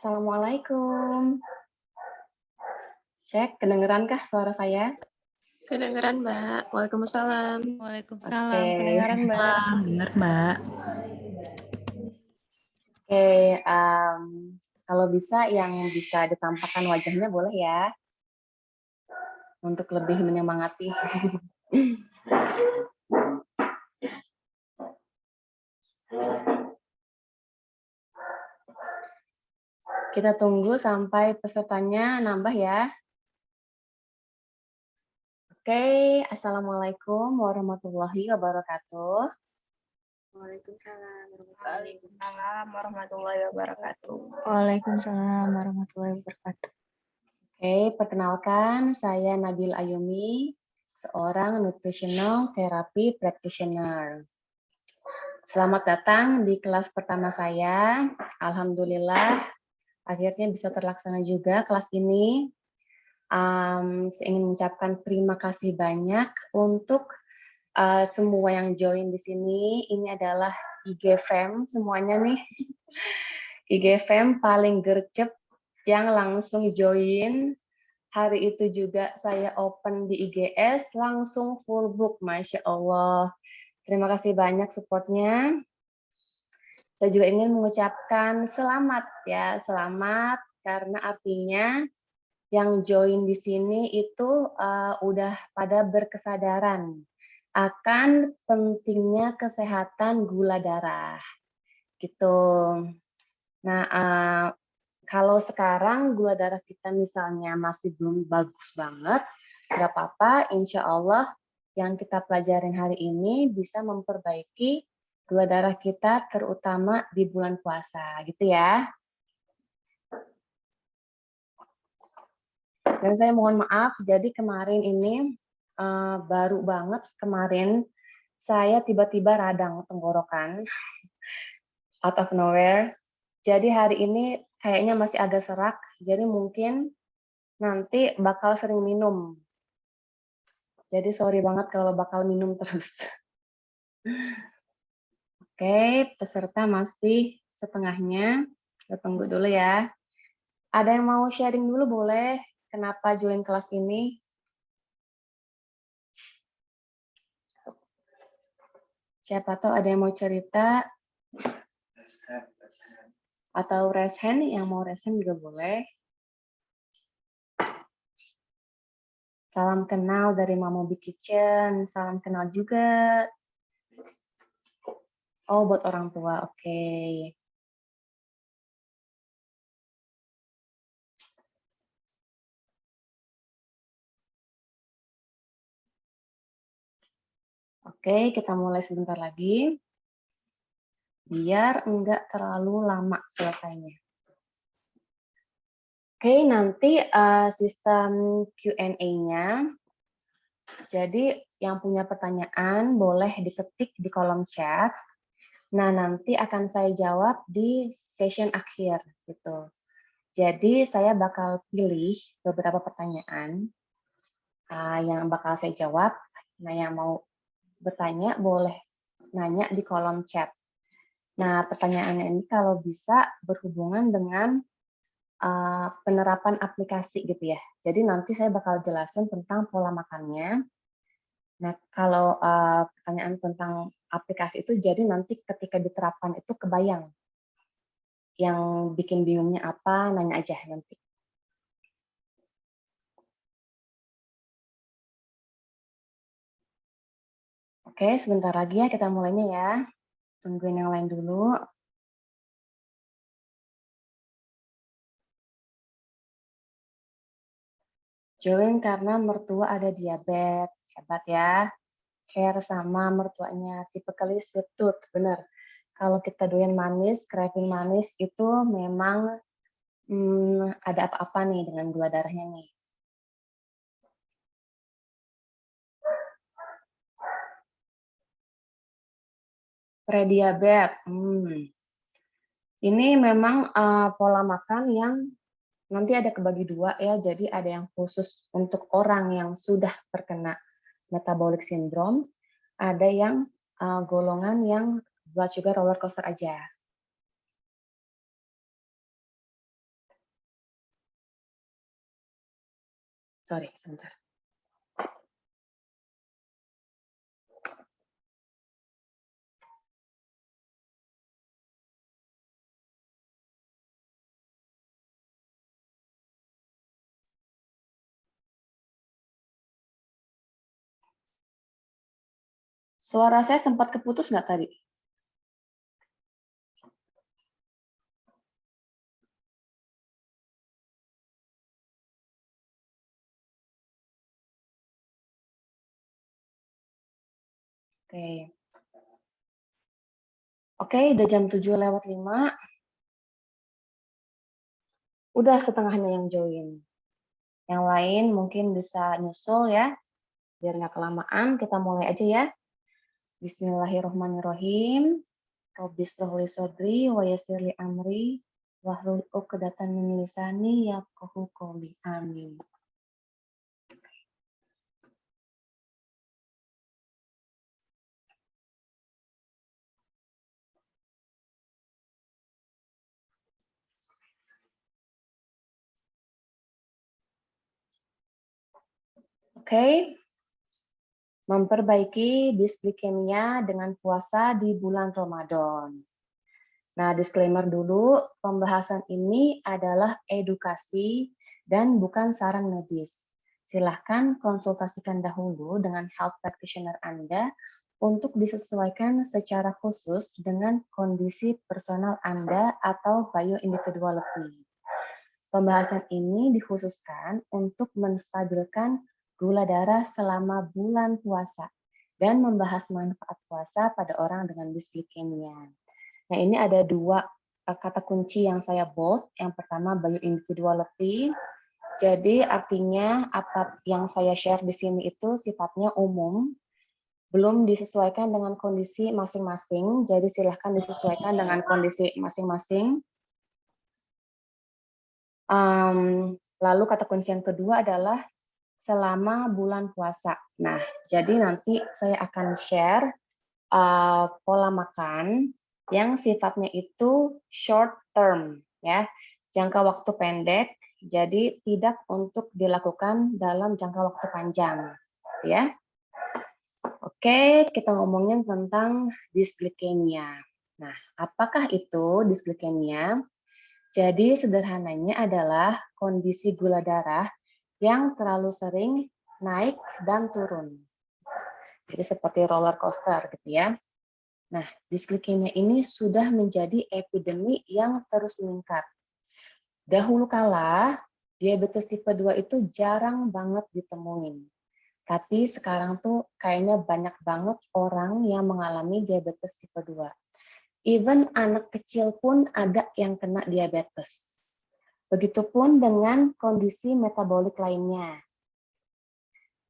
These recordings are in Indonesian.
Assalamualaikum. Cek, kedengerankah suara saya? Kedengeran, Mbak. Waalaikumsalam. Oke. Waalaikumsalam, kedengaran, Mbak. Dengar, Mbak. Oke, kalau bisa yang bisa ditampakkan wajahnya boleh ya, untuk lebih menyemangati. Kita tunggu sampai pesertanya nambah ya. Oke, Assalamualaikum warahmatullahi wabarakatuh. Waalaikumsalam warahmatullahi wabarakatuh. Waalaikumsalam warahmatullahi wabarakatuh. Oke, perkenalkan saya Nabil Ayumi, seorang nutritional therapy practitioner. Selamat datang di kelas pertama saya. Alhamdulillah, akhirnya bisa terlaksana juga kelas ini. Saya ingin mengucapkan terima kasih banyak untuk semua yang join di sini. Ini adalah IG Fam semuanya nih. IG Fam paling gercep yang langsung join. Hari itu juga saya open di IGS, langsung full book, Masya Allah. Terima kasih banyak supportnya. Saya juga ingin mengucapkan selamat ya, selamat karena artinya yang join di sini itu udah pada berkesadaran akan pentingnya kesehatan gula darah, gitu. Nah, kalau sekarang gula darah kita misalnya masih belum bagus banget, nggak apa-apa, insya Allah yang kita pelajarin hari ini bisa memperbaiki gula darah kita terutama di bulan puasa, gitu ya. Dan saya mohon maaf, jadi kemarin ini baru banget kemarin saya tiba-tiba radang tenggorokan out of nowhere. Jadi hari ini kayaknya masih agak serak, jadi mungkin nanti bakal sering minum. Jadi sorry banget kalau bakal minum terus. Oke, peserta masih setengahnya. Kita tunggu dulu ya. Ada yang mau sharing dulu boleh? Kenapa join kelas ini? Siapa tahu ada yang mau cerita? Atau raise hand, yang mau raise hand juga boleh. Salam kenal dari Mamobi Kitchen, salam kenal juga. Oh, buat orang tua, oke. Oke, kita mulai sebentar lagi. Biar enggak terlalu lama selesainya. Oke, nanti sistem Q&A-nya. Jadi yang punya pertanyaan boleh diketik di kolom chat. Nah, nanti akan saya jawab di session akhir gitu. Jadi saya bakal pilih beberapa pertanyaan yang bakal saya jawab. Nah, yang mau bertanya boleh nanya di kolom chat. Nah, pertanyaannya ini kalau bisa berhubungan dengan penerapan aplikasi gitu ya. Jadi nanti saya bakal jelasin tentang pola makannya. Nah, kalau pertanyaan tentang aplikasi itu jadi nanti ketika diterapkan itu kebayang. Yang bikin bingungnya apa, nanya aja nanti. Oke, sebentar lagi ya kita mulainya ya. Tungguin yang lain dulu. Join karena mertua ada diabetes. Hebat ya. Care sama mertuanya. Typically sweet tooth, bener. Kalau kita doyan manis, craving manis itu memang ada apa-apa nih dengan gula darahnya nih. Prediabetes. Ini memang pola makan yang nanti ada kebagi dua ya. Jadi ada yang khusus untuk orang yang sudah terkena metabolic syndrome, ada yang golongan yang blood sugar roller coaster aja. Sorry, sebentar. Suara saya sempat keputus nggak tadi? Oke. Oke, udah jam 7:05. Udah setengahnya yang join. Yang lain mungkin bisa nyusul ya. Biar nggak kelamaan, kita mulai aja ya. Bismillahirrahmanirrahim. Rabbi shrah li sadri wa yassir li amri wahlul 'uqdatam min lisani yafqahu qawli. Amin. Oke. Memperbaiki disglikemia dengan puasa di bulan Ramadan. Nah, disclaimer dulu, pembahasan ini adalah edukasi dan bukan saran medis. Silahkan konsultasikan dahulu dengan health practitioner Anda untuk disesuaikan secara khusus dengan kondisi personal Anda atau bioindividuality. Pembahasan ini dikhususkan untuk menstabilkan gula darah selama bulan puasa dan membahas manfaat puasa pada orang dengan disglikemia. Nah, ini ada dua kata kunci yang saya bold. Yang pertama bioindividuality. Jadi artinya apa yang saya share di sini itu sifatnya umum, belum disesuaikan dengan kondisi masing-masing. Jadi silahkan disesuaikan dengan kondisi masing-masing. Lalu kata kunci yang kedua adalah selama bulan puasa. Nah, jadi nanti saya akan share pola makan yang sifatnya itu short term, ya, jangka waktu pendek. Jadi tidak untuk dilakukan dalam jangka waktu panjang, ya. Oke, kita ngomongin tentang disglikemia. Nah, apakah itu disglikemia? Jadi sederhananya adalah kondisi gula darah yang terlalu sering naik dan turun. Jadi seperti roller coaster gitu ya. Nah, disglikemia ini sudah menjadi epidemi yang terus meningkat. Dahulu kala, diabetes tipe 2 itu jarang banget ditemuin. Tapi sekarang tuh kayaknya banyak banget orang yang mengalami diabetes tipe 2. Even anak kecil pun ada yang kena diabetes. Begitupun dengan kondisi metabolik lainnya,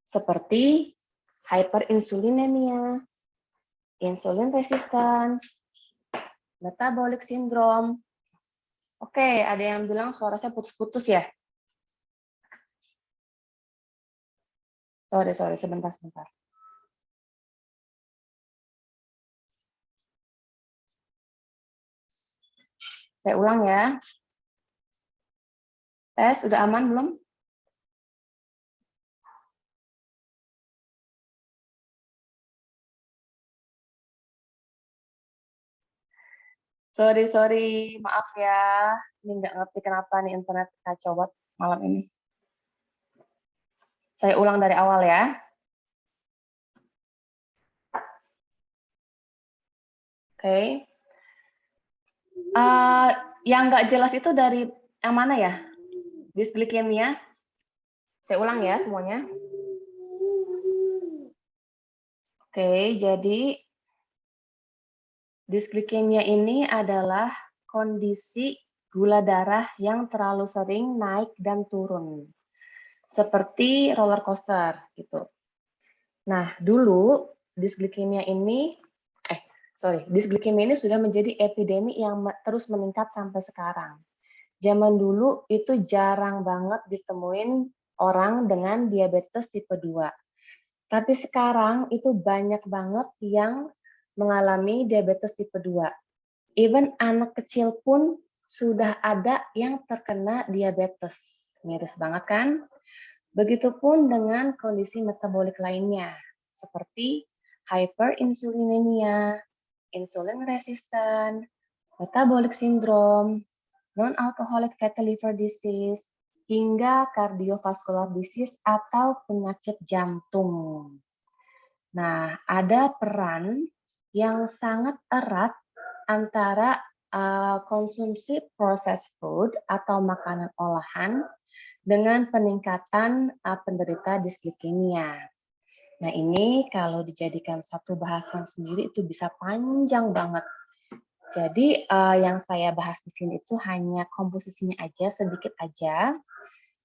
seperti hyperinsulinemia, insulin resistance, metabolic syndrome. Oke, ada yang bilang suara saya putus-putus ya? Sorry, sebentar. Saya ulang ya. Tes, udah aman belum? Sorry, maaf ya. Ini nggak ngerti kenapa nih internet kacau banget malam ini. Saya ulang dari awal ya. Oke. Yang nggak jelas itu dari yang mana ya? Disglikemia. Saya ulang ya semuanya. Oke, jadi disglikemia ini adalah kondisi gula darah yang terlalu sering naik dan turun. Seperti roller coaster gitu. Nah, dulu disglikemia ini sudah menjadi epidemi yang terus meningkat sampai sekarang. Zaman dulu itu jarang banget ditemuin orang dengan diabetes tipe 2. Tapi sekarang itu banyak banget yang mengalami diabetes tipe 2. Even anak kecil pun sudah ada yang terkena diabetes. Miris banget kan? Begitupun dengan kondisi metabolik lainnya, seperti hyperinsulinemia, insulin resistant, metabolic syndrome, non-alcoholic fatty liver disease, hingga cardiovascular disease atau penyakit jantung. Nah, ada peran yang sangat erat antara konsumsi processed food atau makanan olahan dengan peningkatan penderita dislipidemia. Nah, ini kalau dijadikan satu bahasan sendiri itu bisa panjang banget. Jadi yang saya bahas di sini itu hanya komposisinya aja, sedikit aja.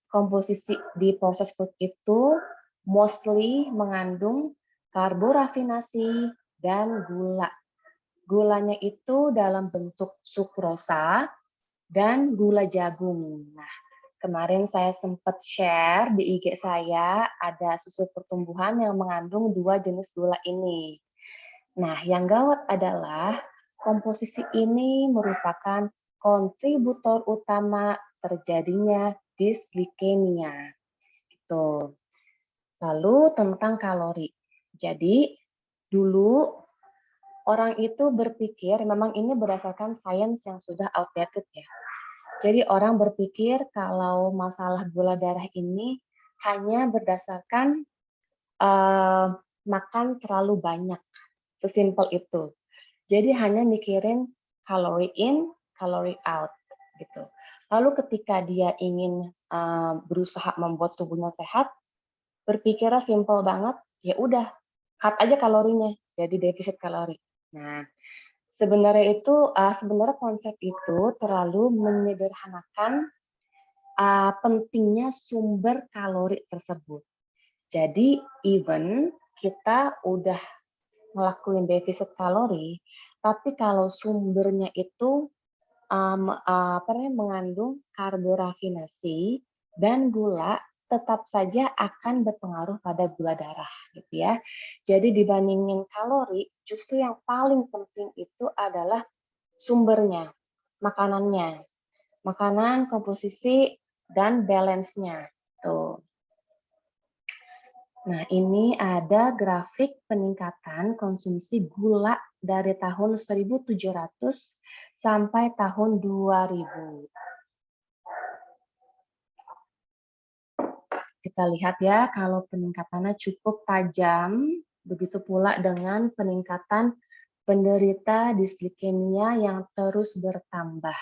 Komposisi di proses food itu mostly mengandung karbo rafinasi dan gula. Gulanya itu dalam bentuk sukrosa dan gula jagung. Nah, kemarin saya sempat share di IG saya ada susu pertumbuhan yang mengandung 2 jenis gula ini. Nah, yang gawat adalah komposisi ini merupakan kontributor utama terjadinya disglikemia. Gitu. Lalu tentang kalori. Jadi, dulu orang itu berpikir, memang ini berdasarkan sains yang sudah outdated ya. Jadi orang berpikir kalau masalah gula darah ini hanya berdasarkan makan terlalu banyak, sesimpel itu. Jadi hanya mikirin kalori in, kalori out, gitu. Lalu ketika dia ingin berusaha membuat tubuhnya sehat, berpikirnya simpel banget, ya udah cut aja kalorinya, jadi defisit kalori. Nah, sebenarnya konsep itu terlalu menyederhanakan pentingnya sumber kalori tersebut. Jadi even kita udah ngelakuin defisit kalori, tapi kalau sumbernya itu mengandung karbo rafinasi dan gula, tetap saja akan berpengaruh pada gula darah, gitu ya. Jadi dibandingin kalori, justru yang paling penting itu adalah sumbernya, makanannya, makanan, komposisi, dan balance-nya. Tuh. Nah, ini ada grafik peningkatan konsumsi gula dari tahun 1700 sampai tahun 2000. Kita lihat ya, kalau peningkatannya cukup tajam, begitu pula dengan peningkatan penderita disglikemia yang terus bertambah.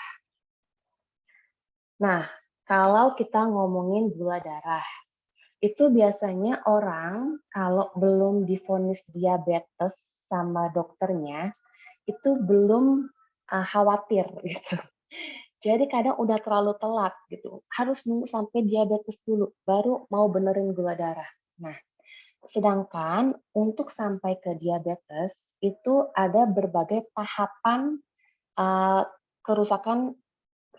Nah, kalau kita ngomongin gula darah, itu biasanya orang kalau belum divonis diabetes sama dokternya, itu belum khawatir gitu. Jadi kadang udah terlalu telat gitu. Harus nunggu sampai diabetes dulu, baru mau benerin gula darah. Nah, sedangkan untuk sampai ke diabetes itu ada berbagai tahapan kerusakan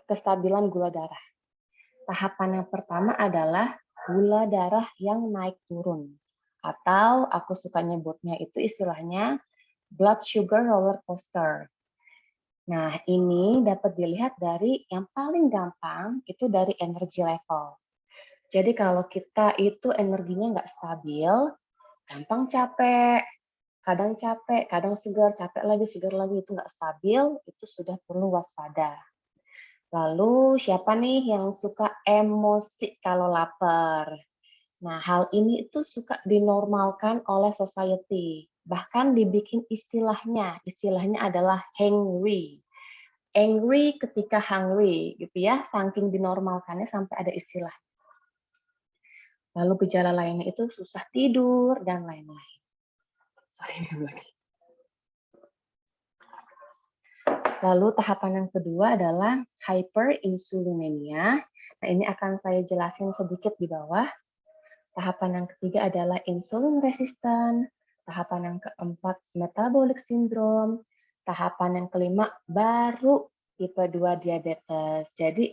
kestabilan gula darah. Tahapan yang pertama adalah gula darah yang naik turun. Atau aku suka nyebutnya itu istilahnya blood sugar roller coaster. Nah, ini dapat dilihat dari yang paling gampang itu dari energi level. Jadi kalau kita itu energinya nggak stabil, gampang capek, kadang segar, capek lagi, segar lagi, itu nggak stabil, itu sudah perlu waspada. Lalu siapa nih yang suka emosi kalau lapar? Nah, hal ini itu suka dinormalkan oleh society. Bahkan dibikin istilahnya adalah hangry. Angry ketika hungry, gitu ya, saking dinormalkannya sampai ada istilah. Lalu gejala lainnya itu susah tidur dan lain-lain. Sorry, lagi. Lalu tahapan yang kedua adalah hyperinsulinemia. Nah, ini akan saya jelasin sedikit di bawah. Tahapan yang ketiga adalah insulin resistant. Tahapan yang keempat metabolic syndrome. Tahapan yang kelima baru tipe 2 diabetes. Jadi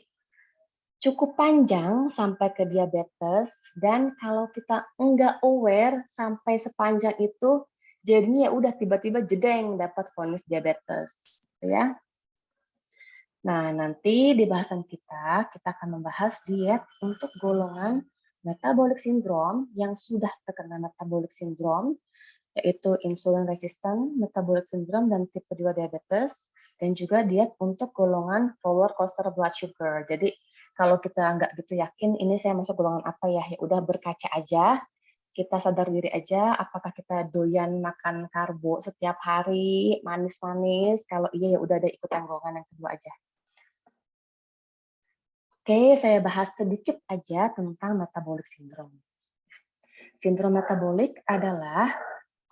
cukup panjang sampai ke diabetes, dan kalau kita enggak aware sampai sepanjang itu, jadinya ya udah tiba-tiba jedeng dapat vonis diabetes, ya. Nah, nanti di bahasan kita akan membahas diet untuk golongan metabolic syndrome yang sudah terkena metabolic syndrome, yaitu insulin resistant, metabolic syndrome, dan tipe 2 diabetes, dan juga diet untuk golongan roller coaster blood sugar. Jadi kalau kita nggak gitu yakin ini saya masuk golongan apa ya, ya udah berkaca aja, kita sadar diri aja apakah kita doyan makan karbo setiap hari, manis-manis, kalau iya ya udah ada ikutan golongan yang kedua aja. Oke, saya bahas sedikit aja tentang metabolic syndrome. Sindrom metabolik adalah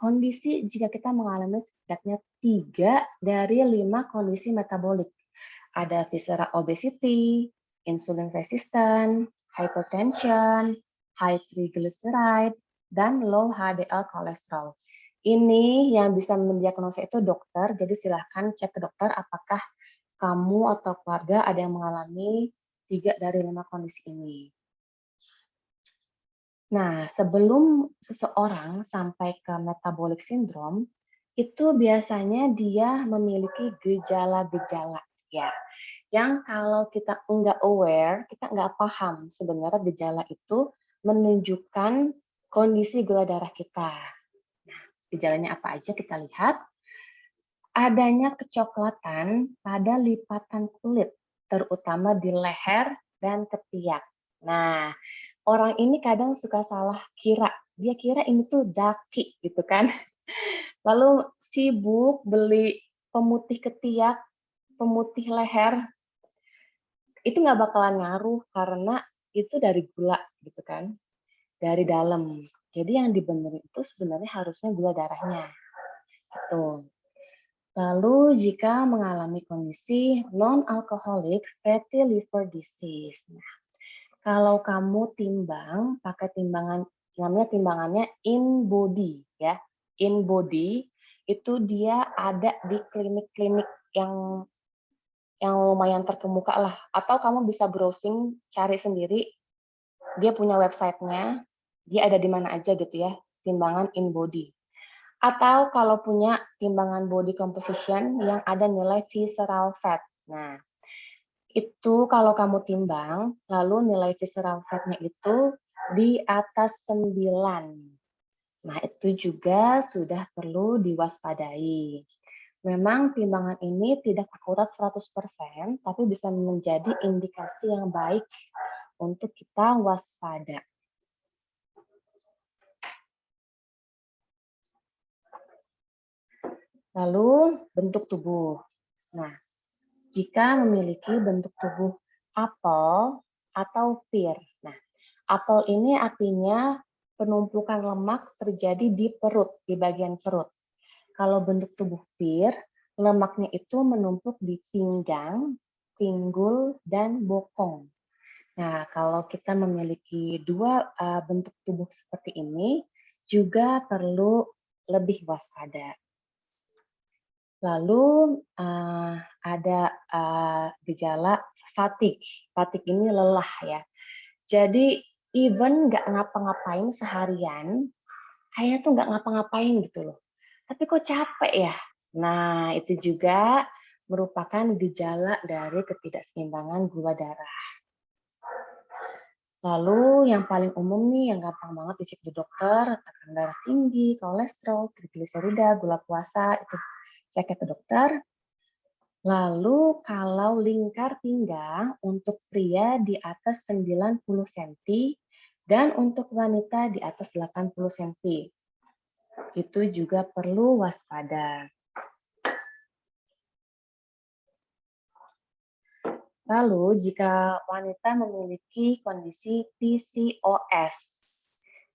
kondisi jika kita mengalami setidaknya 3 dari 5 kondisi metabolik. Ada visceral obesity, insulin resistant, hypertension, high triglyceride, dan low HDL kolesterol. Ini yang bisa mendiagnosa itu dokter, jadi silahkan cek ke dokter apakah kamu atau keluarga ada yang mengalami 3 dari 5 kondisi ini. Nah, sebelum seseorang sampai ke metabolic syndrome, itu biasanya dia memiliki gejala-gejala ya, yang kalau kita nggak aware, kita nggak paham sebenarnya gejala itu menunjukkan kondisi gula darah kita. Nah, gejalanya apa aja kita lihat. Adanya kecoklatan pada lipatan kulit, terutama di leher dan ketiak. Nah, orang ini kadang suka salah kira. Dia kira ini tuh daki gitu kan. Lalu sibuk beli pemutih ketiak, pemutih leher, itu nggak bakalan ngaruh karena itu dari gula gitu kan, dari dalam. Jadi yang dibenerin itu sebenarnya harusnya gula darahnya. Gitu. Lalu jika mengalami kondisi non-alcoholic fatty liver disease. Nah, kalau kamu timbang pakai timbangan, namanya timbangannya in body ya. In body itu dia ada di klinik-klinik yang lumayan terkemuka lah. Atau kamu bisa browsing, cari sendiri, dia punya websitenya, dia ada di mana aja gitu ya, timbangan in body. Atau kalau punya timbangan body composition yang ada nilai visceral fat. Nah, itu kalau kamu timbang, lalu nilai visceral fat-nya itu di atas 9. Nah, itu juga sudah perlu diwaspadai. Memang timbangan ini tidak akurat 100%, tapi bisa menjadi indikasi yang baik untuk kita waspada. Lalu bentuk tubuh. Nah, jika memiliki bentuk tubuh apel atau pear. Nah, apel ini artinya penumpukan lemak terjadi di perut, di bagian perut. Kalau bentuk tubuh pear, lemaknya itu menumpuk di pinggang, pinggul, dan bokong. Nah, kalau kita memiliki 2 bentuk tubuh seperti ini, juga perlu lebih waspada. Lalu ada gejala fatigue. Fatigue ini lelah ya. Jadi even nggak ngapa-ngapain seharian, kayaknya tuh nggak ngapa-ngapain gitu loh. Tapi kok capek ya? Nah, itu juga merupakan gejala dari ketidakseimbangan gula darah. Lalu yang paling umum nih, yang gampang banget dicek di dokter, tekanan darah tinggi, kolesterol, trigliserida, gula puasa, itu cek ke dokter. Lalu kalau lingkar pinggang untuk pria di atas 90 cm dan untuk wanita di atas 80 cm. Itu juga perlu waspada. Lalu jika wanita memiliki kondisi PCOS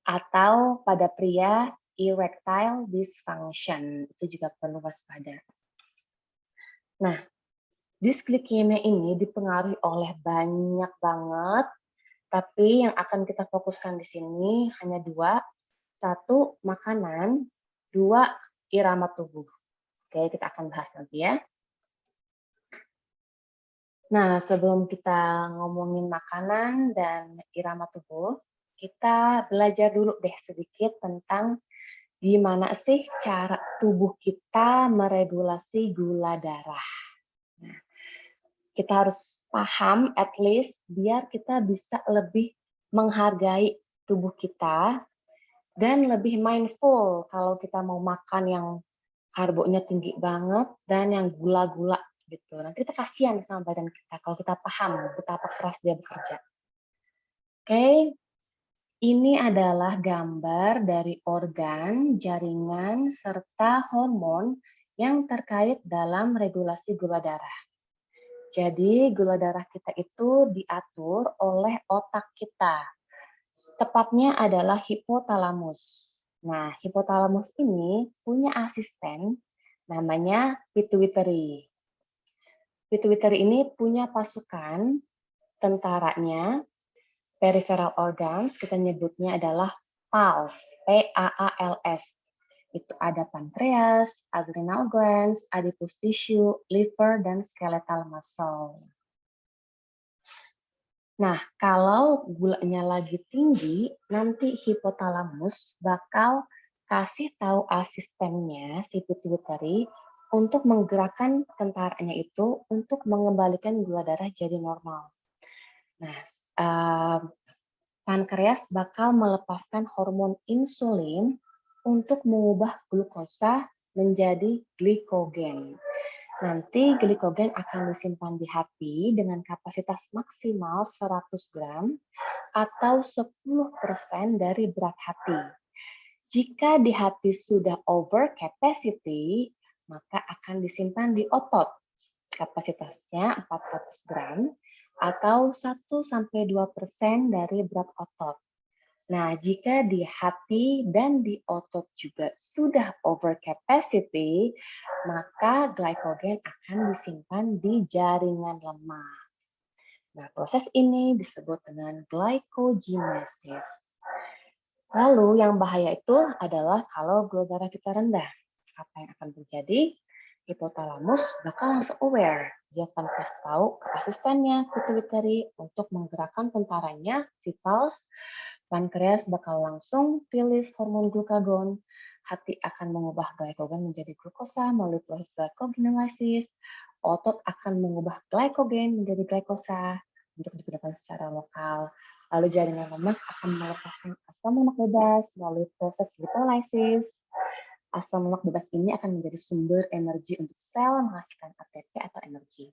atau pada pria erectile dysfunction, itu juga perlu waspada. Nah, disglikemia ini dipengaruhi oleh banyak banget, tapi yang akan kita fokuskan di sini hanya 2. 1, makanan. 2, irama tubuh. Oke, kita akan bahas nanti ya. Nah, sebelum kita ngomongin makanan dan irama tubuh, kita belajar dulu deh sedikit tentang gimana sih cara tubuh kita meregulasi gula darah. Nah, kita harus paham at least biar kita bisa lebih menghargai tubuh kita dan lebih mindful kalau kita mau makan yang karbonya tinggi banget dan yang gula-gula gitu. Nanti kita kasihan sama badan kita kalau kita paham betapa keras dia bekerja. Oke, ini adalah gambar dari organ, jaringan, serta hormon yang terkait dalam regulasi gula darah. Jadi gula darah kita itu diatur oleh otak kita. Tepatnya adalah hipotalamus. Nah, hipotalamus ini punya asisten namanya pituitary. Pituitary ini punya pasukan tentaranya, peripheral organs, kita nyebutnya adalah PALS, P-A-A-L-S. Itu ada pankreas, adrenal glands, adipose tissue, liver, dan skeletal muscle. Nah, kalau gulanya lagi tinggi, nanti hipotalamus bakal kasih tahu asistennya, si pituitary, untuk menggerakkan tentaranya itu untuk mengembalikan gula darah jadi normal. Nah, pankreas bakal melepaskan hormon insulin untuk mengubah glukosa menjadi glikogen. Nanti glikogen akan disimpan di hati dengan kapasitas maksimal 100 gram atau 10% dari berat hati. Jika di hati sudah over capacity, maka akan disimpan di otot. Kapasitasnya 400 gram atau 1-2% dari berat otot. Nah, jika di hati dan di otot juga sudah over capacity, maka glycogen akan disimpan di jaringan lemak. Nah, proses ini disebut dengan glycogenesis. Lalu yang bahaya itu adalah kalau gula darah kita rendah. Apa yang akan terjadi? Hipotalamus bakal langsung aware. Dia akan kasih tahu ke asistennya, pituitary, untuk menggerakkan tentaranya, si PALS. Pankreas bakal langsung rilis hormon glukagon. Hati akan mengubah glycogen menjadi glukosa melalui proses glycogenolysis. Otot akan mengubah glycogen menjadi glykosa untuk digunakan secara lokal. Lalu jaringan lemak akan melepaskan asam lemak bebas melalui proses lipolysis. Asam lemak bebas ini akan menjadi sumber energi untuk sel menghasilkan ATP atau energi.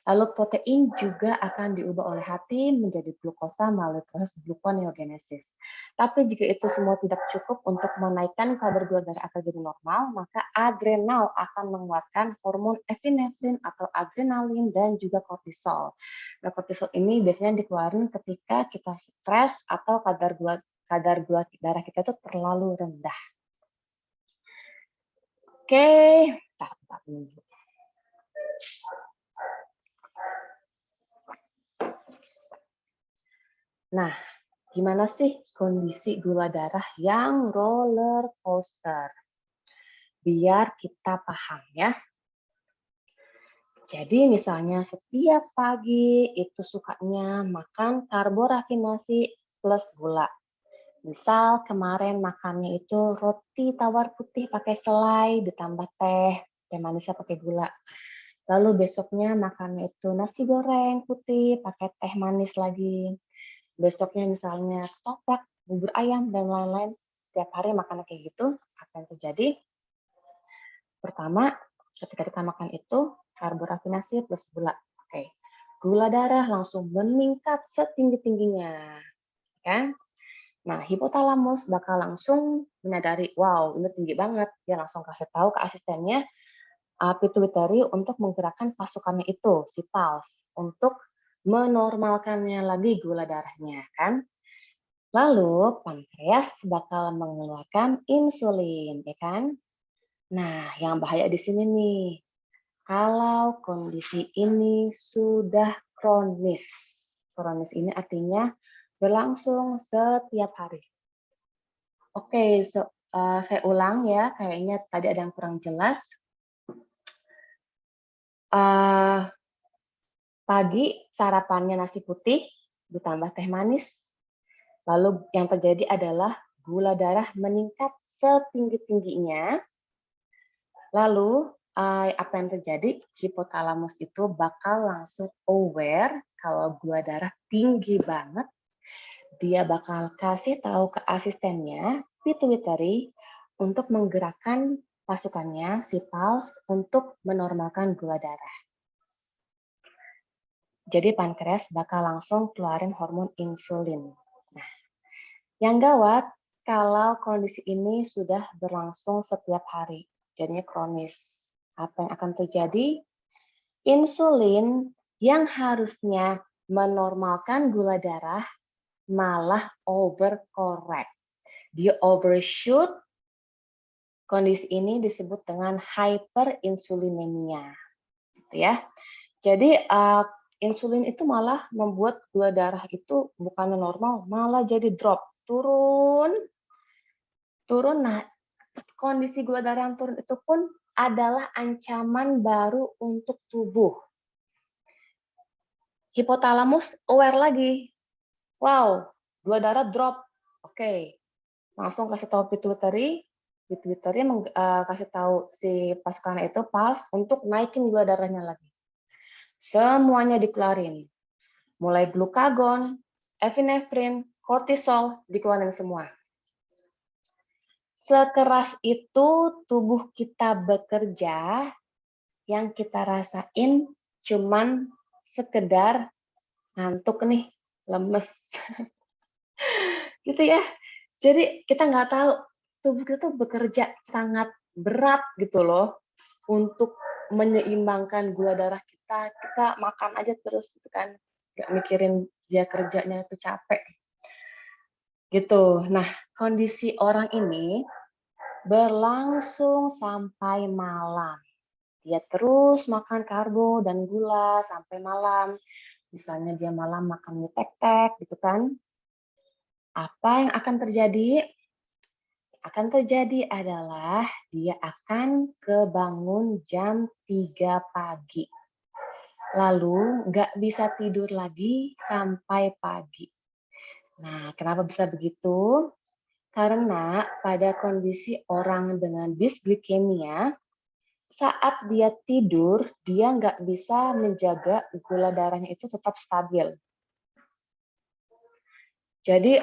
Lalu protein juga akan diubah oleh hati menjadi glukosa melalui proses gluconeogenesis. Tapi jika itu semua tidak cukup untuk menaikkan kadar gula darah agar jadi normal, maka adrenal akan mengeluarkan hormon epinefrin atau adrenalin dan juga kortisol. Nah, kortisol ini biasanya dikeluarkan ketika kita stres atau kadar gula darah kita itu terlalu rendah. Oke, bentar dulu. Nah, gimana sih kondisi gula darah yang roller coaster? Biar kita paham ya. Jadi misalnya setiap pagi itu sukanya makan karbo rafinasi plus gula. Misal kemarin makannya itu roti tawar putih pakai selai ditambah teh manisnya pakai gula. Lalu besoknya makannya itu nasi goreng putih pakai teh manis lagi. Besoknya misalnya ketoprak, bubur ayam, dan lain-lain. Setiap hari makan kayak gitu, apa yang terjadi? Pertama, ketika kita makan itu, karbo rafinasi plus gula. Oke, gula darah langsung meningkat setinggi-tingginya. Kan? Nah, hipotalamus bakal langsung menyadari, wow, ini tinggi banget. Dia langsung kasih tahu ke asistennya, pituitary, untuk menggerakkan pasukannya itu, si PALS, untuk menormalkannya lagi gula darahnya, kan? Lalu pankreas bakal mengeluarkan insulin, ya kan? Nah, yang bahaya di sini nih, kalau kondisi ini sudah kronis. Kronis ini artinya berlangsung setiap hari. Oke, saya ulang ya, kayaknya tadi ada yang kurang jelas. Pagi sarapannya nasi putih ditambah teh manis. Lalu yang terjadi adalah gula darah meningkat setinggi-tingginya. Lalu apa yang terjadi? Hipotalamus itu bakal langsung aware kalau gula darah tinggi banget dia bakal kasih tahu ke asistennya, pituitary, untuk menggerakkan pasukannya, si pals, untuk menormalkan gula darah. Jadi pankreas bakal langsung keluarin hormon insulin. Nah, yang gawat kalau kondisi ini sudah berlangsung setiap hari, jadinya kronis. Apa yang akan terjadi? Insulin yang harusnya menormalkan gula darah malah overcorrect. Dia overshoot. Kondisi ini disebut dengan hyperinsulinemia, gitu ya. Jadi insulin itu malah membuat gula darah itu bukannya normal, malah jadi drop, turun. Nah, kondisi gula darah yang turun itu pun adalah ancaman baru untuk tubuh. Hipotalamus aware lagi. Wow, gula darah drop. Oke, langsung kasih tahu pituitary. Pituitary kasih tahu si pasukan itu pals untuk naikin gula darahnya lagi. Semuanya dikeluarin. Mulai glukagon, epinefrin, kortisol, dikeluarin semua. Sekeras itu tubuh kita bekerja, yang kita rasain cuman sekedar ngantuk nih, lemes. Gitu ya. Jadi kita nggak tahu tubuh kita tuh bekerja sangat berat gitu loh untuk menyeimbangkan gula darah kita. Kita makan aja terus gitu kan, nggak mikirin dia kerjanya itu capek. Gitu. Nah, kondisi orang ini berlangsung sampai malam. Dia terus makan karbo dan gula sampai malam. Misalnya dia malam makan mie tek-tek gitu kan. Apa yang akan terjadi? Akan terjadi adalah dia akan kebangun jam 3 pagi. Lalu nggak bisa tidur lagi sampai pagi. Nah, kenapa bisa begitu? Karena pada kondisi orang dengan disglikemia, saat dia tidur, dia nggak bisa menjaga gula darahnya itu tetap stabil. Jadi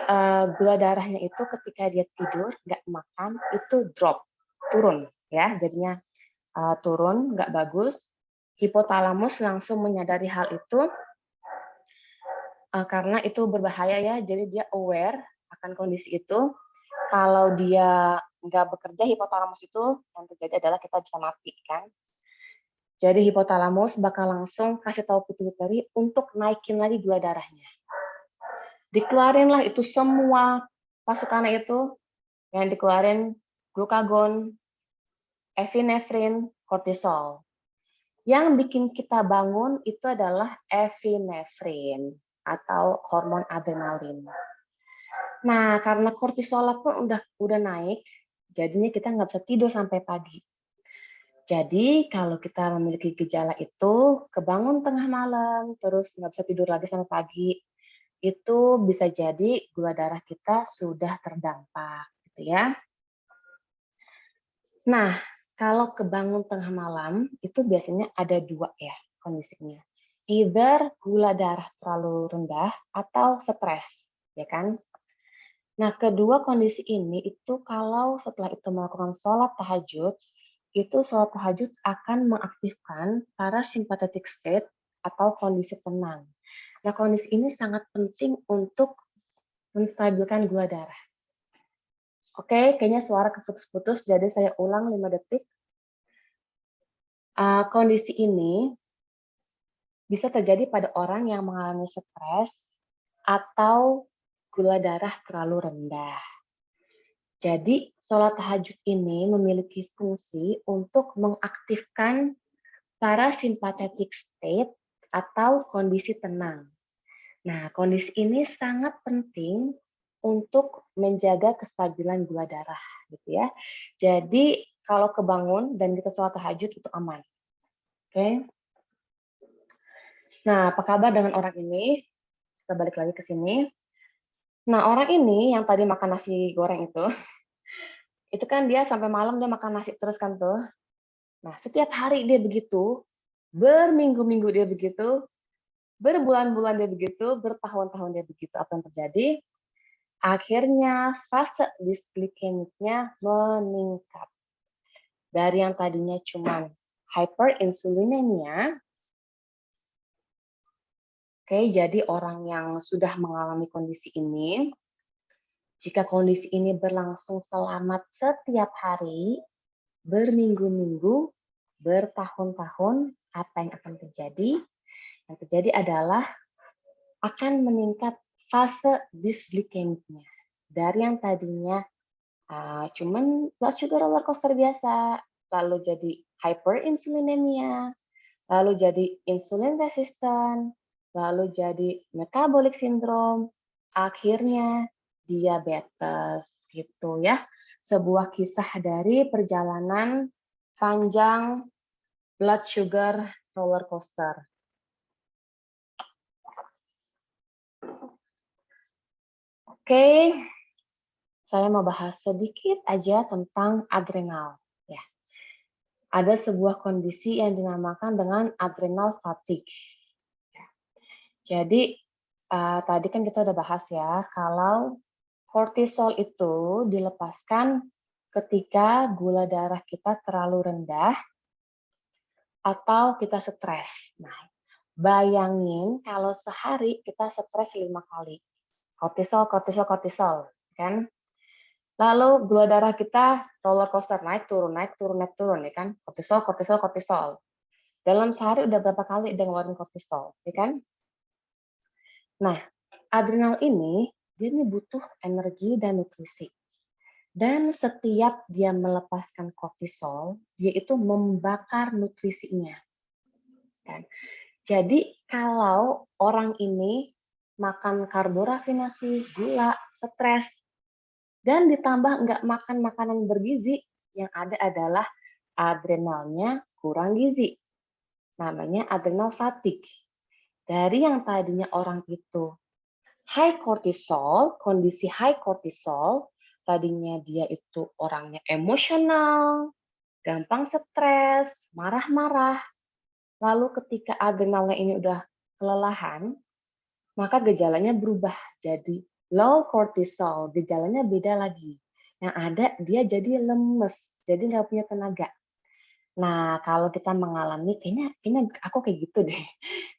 gula darahnya itu ketika dia tidur, nggak makan, itu drop, turun. Ya, jadinya turun, nggak bagus. Hipotalamus langsung menyadari hal itu, karena itu berbahaya ya, jadi dia aware akan kondisi itu. Kalau dia nggak bekerja, hipotalamus itu yang terjadi adalah kita bisa mati kan. Jadi hipotalamus bakal langsung kasih tahu pituitary untuk naikin lagi gula darahnya. Dikeluarinlah itu semua pasukannya itu, yang dikeluarin glukagon, epinefrin, kortisol. Yang bikin kita bangun itu adalah epinefrin atau hormon adrenalin. Nah, karena kortisol pun udah naik, jadinya kita nggak bisa tidur sampai pagi. Jadi kalau kita memiliki gejala itu, kebangun tengah malam, terus nggak bisa tidur lagi sampai pagi, itu bisa jadi gula darah kita sudah terdampak, gitu ya. Nah, kalau kebangun tengah malam, itu biasanya ada dua ya kondisinya. Either gula darah terlalu rendah atau stres, ya kan? Nah, kedua kondisi ini itu kalau setelah itu melakukan sholat tahajud, itu sholat tahajud akan mengaktifkan parasympathetic state atau kondisi tenang. Nah, kondisi ini sangat penting untuk menstabilkan gula darah. Oke, kayaknya suara keputus-putus, jadi saya ulang 5 detik. Kondisi ini bisa terjadi pada orang yang mengalami stres atau gula darah terlalu rendah. Jadi, sholat tahajud ini memiliki fungsi untuk mengaktifkan parasympathetic state atau kondisi tenang. Nah, kondisi ini sangat penting untuk menjaga kestabilan gula darah, gitu ya. Jadi, kalau kebangun dan kita sholat tahajud itu aman. Oke. Nah, apa kabar dengan orang ini? Kita balik lagi ke sini. Nah, orang ini yang tadi makan nasi goreng itu kan dia sampai malam dia makan nasi terus kan tuh. Nah, setiap hari dia begitu, berminggu-minggu dia begitu, berbulan-bulan dia begitu, bertahun-tahun dia begitu. Apa yang terjadi? Akhirnya fase disglikemiknya meningkat. Dari yang tadinya cuma hyperinsulinemia, oke, jadi orang yang sudah mengalami kondisi ini, jika kondisi ini berlangsung selama setiap hari, berminggu-minggu, bertahun-tahun, apa yang akan terjadi? Yang terjadi adalah akan meningkat fase disglikemiknya. Dari yang tadinya cuman blood sugar roller coaster biasa, lalu jadi hyperinsulinemia, lalu jadi insulin resistant, lalu jadi metabolic syndrome, akhirnya diabetes gitu ya. Sebuah kisah dari perjalanan panjang blood sugar roller coaster. Oke, saya mau bahas sedikit aja tentang adrenal. Ya, ada sebuah kondisi yang dinamakan dengan adrenal fatigue. Ya. Jadi tadi kan kita udah bahas ya, kalau kortisol itu dilepaskan ketika gula darah kita terlalu rendah atau kita stres. Nah, bayangin kalau sehari kita stres 5 kali. Kortisol, kortisol, kortisol, kan? Lalu gula darah kita roller coaster, naik turun, naik turun, naik turun, ya kan? Kortisol, kortisol, kortisol. Dalam sehari udah berapa kali dia ngeluarin kortisol, ya kan? Nah, adrenal ini dia ini butuh energi dan nutrisi. Dan setiap dia melepaskan kortisol, dia itu membakar nutrisinya. Kan? Jadi kalau orang ini makan karbo rafinasi, gula, stres, dan ditambah nggak makan makanan bergizi, yang ada adalah adrenalnya kurang gizi. Namanya adrenal fatigue. Dari yang tadinya orang itu high cortisol, kondisi high cortisol, tadinya dia itu orangnya emosional, gampang stres, marah-marah. Lalu ketika adrenalnya ini udah kelelahan, maka gejalanya berubah jadi low cortisol, gejalanya beda lagi. Yang ada dia jadi lemes, jadi nggak punya tenaga. Nah, kalau kita mengalami, kayaknya aku kayak gitu deh.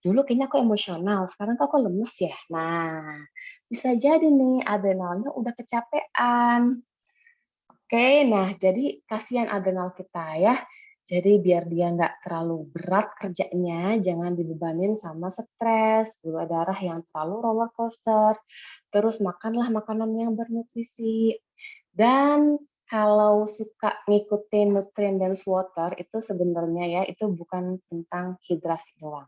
Dulu kayaknya aku emosional, sekarang kok aku lemes ya. Nah, bisa jadi nih adrenalnya udah kecapean. Oke, nah jadi kasihan adrenal kita ya. Jadi biar dia nggak terlalu berat kerjanya, jangan dibebanin sama stres, gula darah yang terlalu roller coaster. Terus makanlah makanan yang bernutrisi. Dan kalau suka ngikutin nutrient dense water itu sebenarnya ya itu bukan tentang hidrasi doang.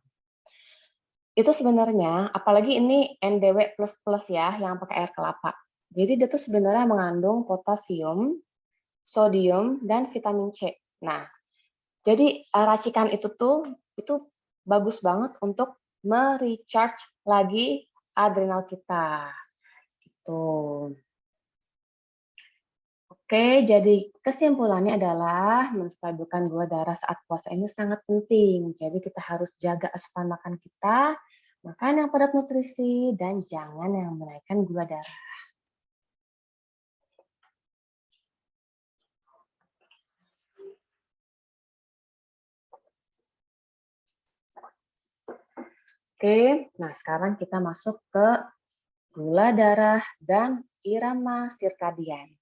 Itu sebenarnya apalagi ini NDW plus ya yang pakai air kelapa. Jadi dia tuh sebenarnya mengandung potasium, sodium dan vitamin C. Nah, jadi racikan itu tuh itu bagus banget untuk merecharge lagi adrenal kita. Gitu. Oke, jadi kesimpulannya adalah menstabilkan gula darah saat puasa ini sangat penting. Jadi kita harus jaga asupan makan kita, makan yang padat nutrisi, dan jangan yang menaikkan gula darah. Oke, nah sekarang kita masuk ke gula darah dan irama sirkadian.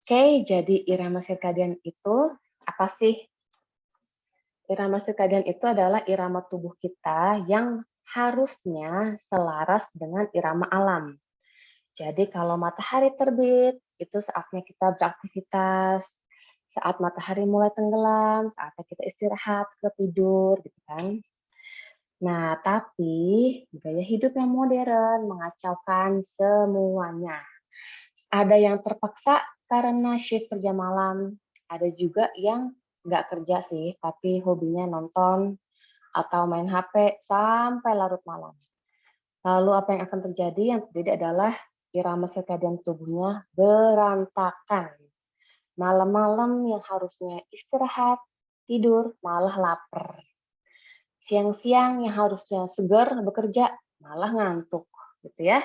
Oke, jadi irama sirkadian itu apa sih? Irama sirkadian itu adalah irama tubuh kita yang harusnya selaras dengan irama alam. Jadi kalau matahari terbit, itu saatnya kita beraktivitas. Saat matahari mulai tenggelam, saatnya kita istirahat, ke tidur, gitu kan. Nah, tapi gaya hidup yang modern mengacaukan semuanya. Ada yang terpaksa karena shift kerja malam, ada juga yang nggak kerja sih, tapi hobinya nonton atau main HP sampai larut malam. Lalu apa yang akan terjadi? Yang terjadi adalah irama sirkadian tubuhnya berantakan. Malam-malam yang harusnya istirahat, tidur, malah lapar. Siang-siang yang harusnya segar bekerja, malah ngantuk, gitu ya.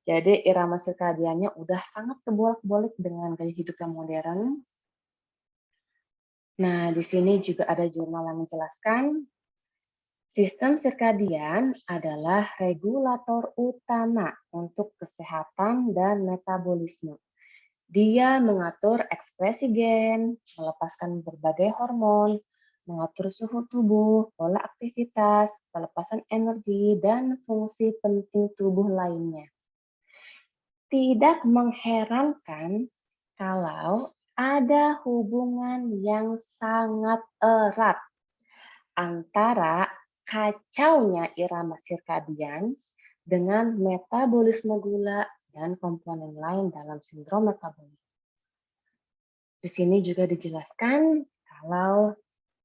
Jadi irama sirkadiannya udah sangat kebolak-balik dengan gaya hidup yang modern. Nah, di sini juga ada jurnal yang menjelaskan sistem sirkadian adalah regulator utama untuk kesehatan dan metabolisme. Dia mengatur ekspresi gen, melepaskan berbagai hormon, mengatur suhu tubuh, pola aktivitas, pelepasan energi, dan fungsi penting tubuh lainnya. Tidak mengherankan kalau ada hubungan yang sangat erat antara kacaunya irama sirkadian dengan metabolisme gula dan komponen lain dalam sindrom metabolik. Di sini juga dijelaskan kalau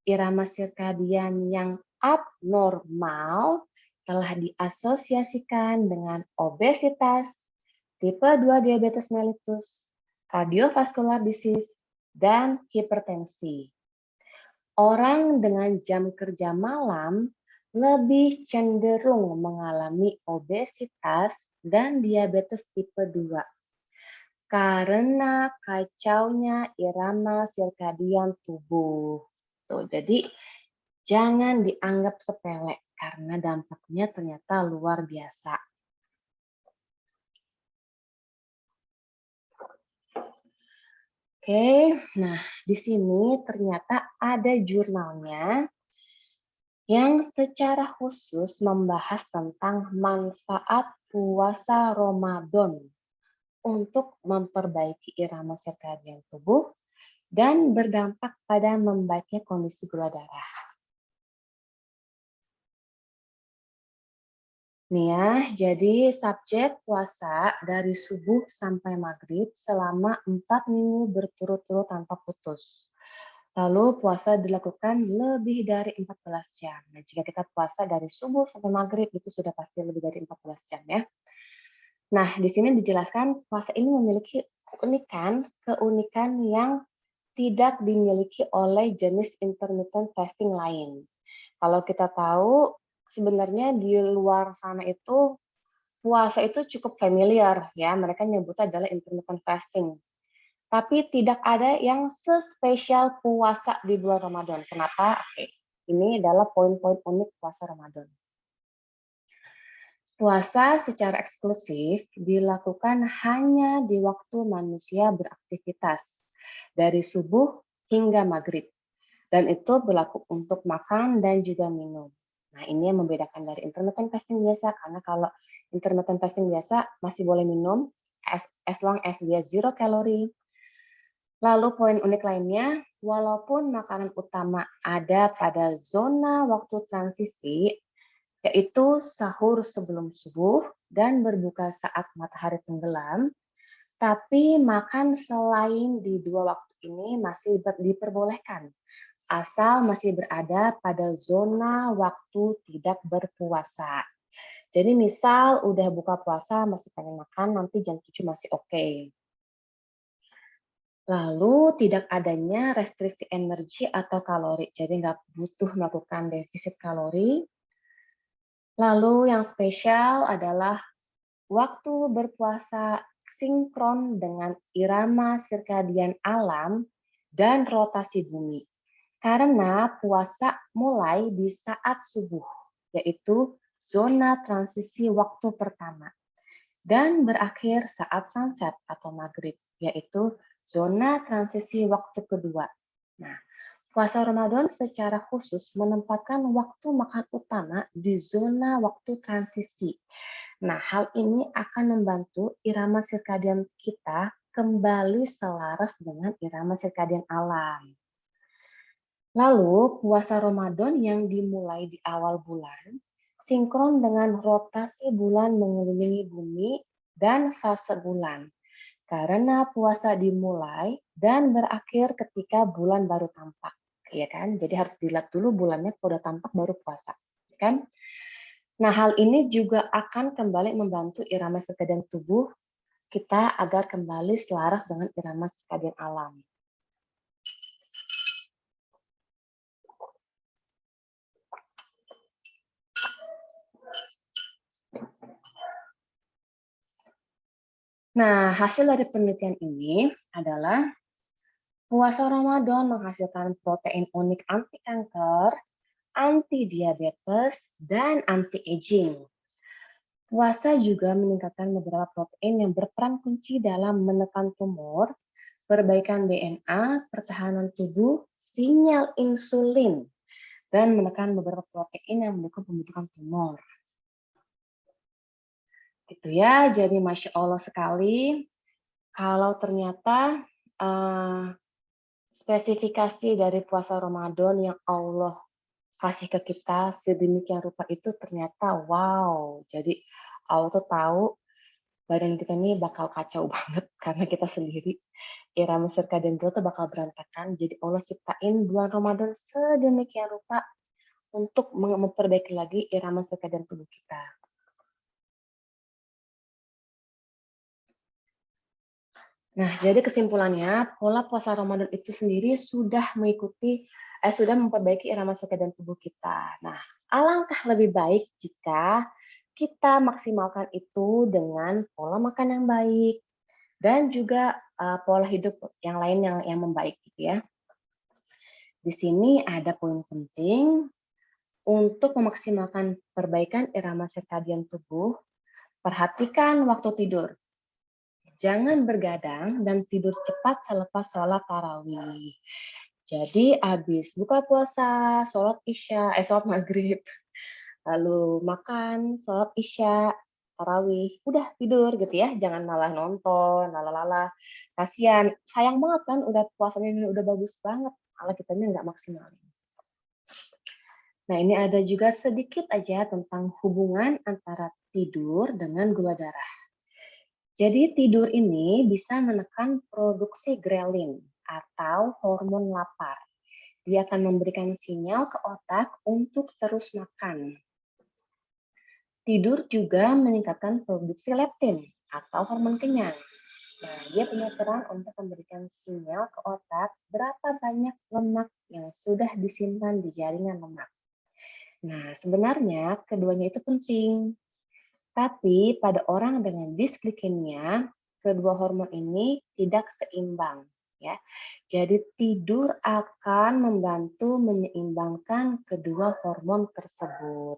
irama sirkadian yang abnormal telah diasosiasikan dengan obesitas, tipe 2 diabetes mellitus, cardiovascular disease, dan hipertensi. Orang dengan jam kerja malam lebih cenderung mengalami obesitas dan diabetes tipe 2 karena kacaunya irama sirkadian tubuh. Tuh, jadi jangan dianggap sepele karena dampaknya ternyata luar biasa. Oke, nah di sini ternyata ada jurnalnya yang secara khusus membahas tentang manfaat puasa Ramadan untuk memperbaiki irama sirkadian tubuh dan berdampak pada membaiknya kondisi gula darah. Nih ya, jadi subjek puasa dari subuh sampai maghrib selama 4 minggu berturut-turut tanpa putus. Lalu puasa dilakukan lebih dari 14 jam. Nah, jika kita puasa dari subuh sampai maghrib itu sudah pasti lebih dari 14 jam ya. Nah, di sini dijelaskan puasa ini memiliki keunikan yang tidak dimiliki oleh jenis intermittent fasting lain. Kalau kita tahu sebenarnya di luar sana itu puasa itu cukup familiar ya, mereka nyebutnya adalah intermittent fasting. Tapi tidak ada yang sespesial puasa di bulan Ramadan. Kenapa? Oke, ini adalah poin-poin unik puasa Ramadan. Puasa secara eksklusif dilakukan hanya di waktu manusia beraktivitas, dari subuh hingga maghrib. Dan itu berlaku untuk makan dan juga minum. Nah, ini yang membedakan dari intermittent fasting biasa, karena kalau intermittent fasting biasa masih boleh minum, as long as dia zero kalori. Lalu poin unik lainnya, walaupun makanan utama ada pada zona waktu transisi, yaitu sahur sebelum subuh dan berbuka saat matahari tenggelam, tapi makan selain di dua waktu ini masih diperbolehkan, asal masih berada pada zona waktu tidak berpuasa. Jadi misal udah buka puasa masih pengen makan, nanti jam 7 masih oke. Lalu tidak adanya restriksi energi atau kalori, jadi nggak butuh melakukan defisit kalori. Lalu yang spesial adalah waktu berpuasa sinkron dengan irama sirkadian alam dan rotasi bumi. Karena puasa mulai di saat subuh, yaitu zona transisi waktu pertama, dan berakhir saat sunset atau maghrib, yaitu zona transisi waktu kedua. Nah, puasa Ramadan secara khusus menempatkan waktu makan utama di zona waktu transisi. Nah, hal ini akan membantu irama sirkadian kita kembali selaras dengan irama sirkadian alam. Lalu, puasa Ramadan yang dimulai di awal bulan, sinkron dengan rotasi bulan mengelilingi bumi dan fase bulan. Karena puasa dimulai dan berakhir ketika bulan baru tampak. Ya kan? Jadi harus dilihat dulu bulannya udah tampak baru puasa. Ya kan? Nah, hal ini juga akan kembali membantu irama sirkadian tubuh kita agar kembali selaras dengan irama sirkadian alam. Nah, hasil dari penelitian ini adalah puasa Ramadan menghasilkan protein unik anti kanker, anti diabetes, dan anti aging. Puasa juga meningkatkan beberapa protein yang berperan kunci dalam menekan tumor, perbaikan DNA, pertahanan tubuh, sinyal insulin, dan menekan beberapa protein yang mendukung pembentukan tumor. Gitu ya, jadi Masya Allah sekali. Kalau ternyata spesifikasi dari puasa Ramadan yang Allah kasih ke kita sedemikian rupa itu ternyata wow. Jadi Allah tuh tahu badan kita ini bakal kacau banget karena kita sendiri irama sirkadian kita tuh bakal berantakan. Jadi Allah ciptain bulan Ramadan sedemikian rupa untuk memperbaiki lagi irama sirkadian tubuh kita. Nah, jadi kesimpulannya, pola puasa Ramadan itu sendiri sudah memperbaiki irama sirkadian tubuh kita. Nah, alangkah lebih baik jika kita maksimalkan itu dengan pola makan yang baik dan juga pola hidup yang lain yang membaik gitu ya. Di sini ada poin penting untuk memaksimalkan perbaikan irama sirkadian tubuh. Perhatikan waktu tidur. Jangan bergadang dan tidur cepat selepas sholat tarawih. Jadi habis buka puasa, sholat maghrib, lalu makan, sholat isya, tarawih, udah tidur gitu ya. Jangan malah nonton, lala. Kasian, sayang banget kan udah puasanya udah bagus banget, malah kitanya nggak maksimal. Nah ini ada juga sedikit aja tentang hubungan antara tidur dengan gula darah. Jadi tidur ini bisa menekan produksi grelin atau hormon lapar. Dia akan memberikan sinyal ke otak untuk terus makan. Tidur juga meningkatkan produksi leptin atau hormon kenyang. Nah, dia punya peran untuk memberikan sinyal ke otak berapa banyak lemak yang sudah disimpan di jaringan lemak. Nah, sebenarnya keduanya itu penting. Tapi pada orang dengan disglikemia, kedua hormon ini tidak seimbang. Ya, jadi tidur akan membantu menyeimbangkan kedua hormon tersebut.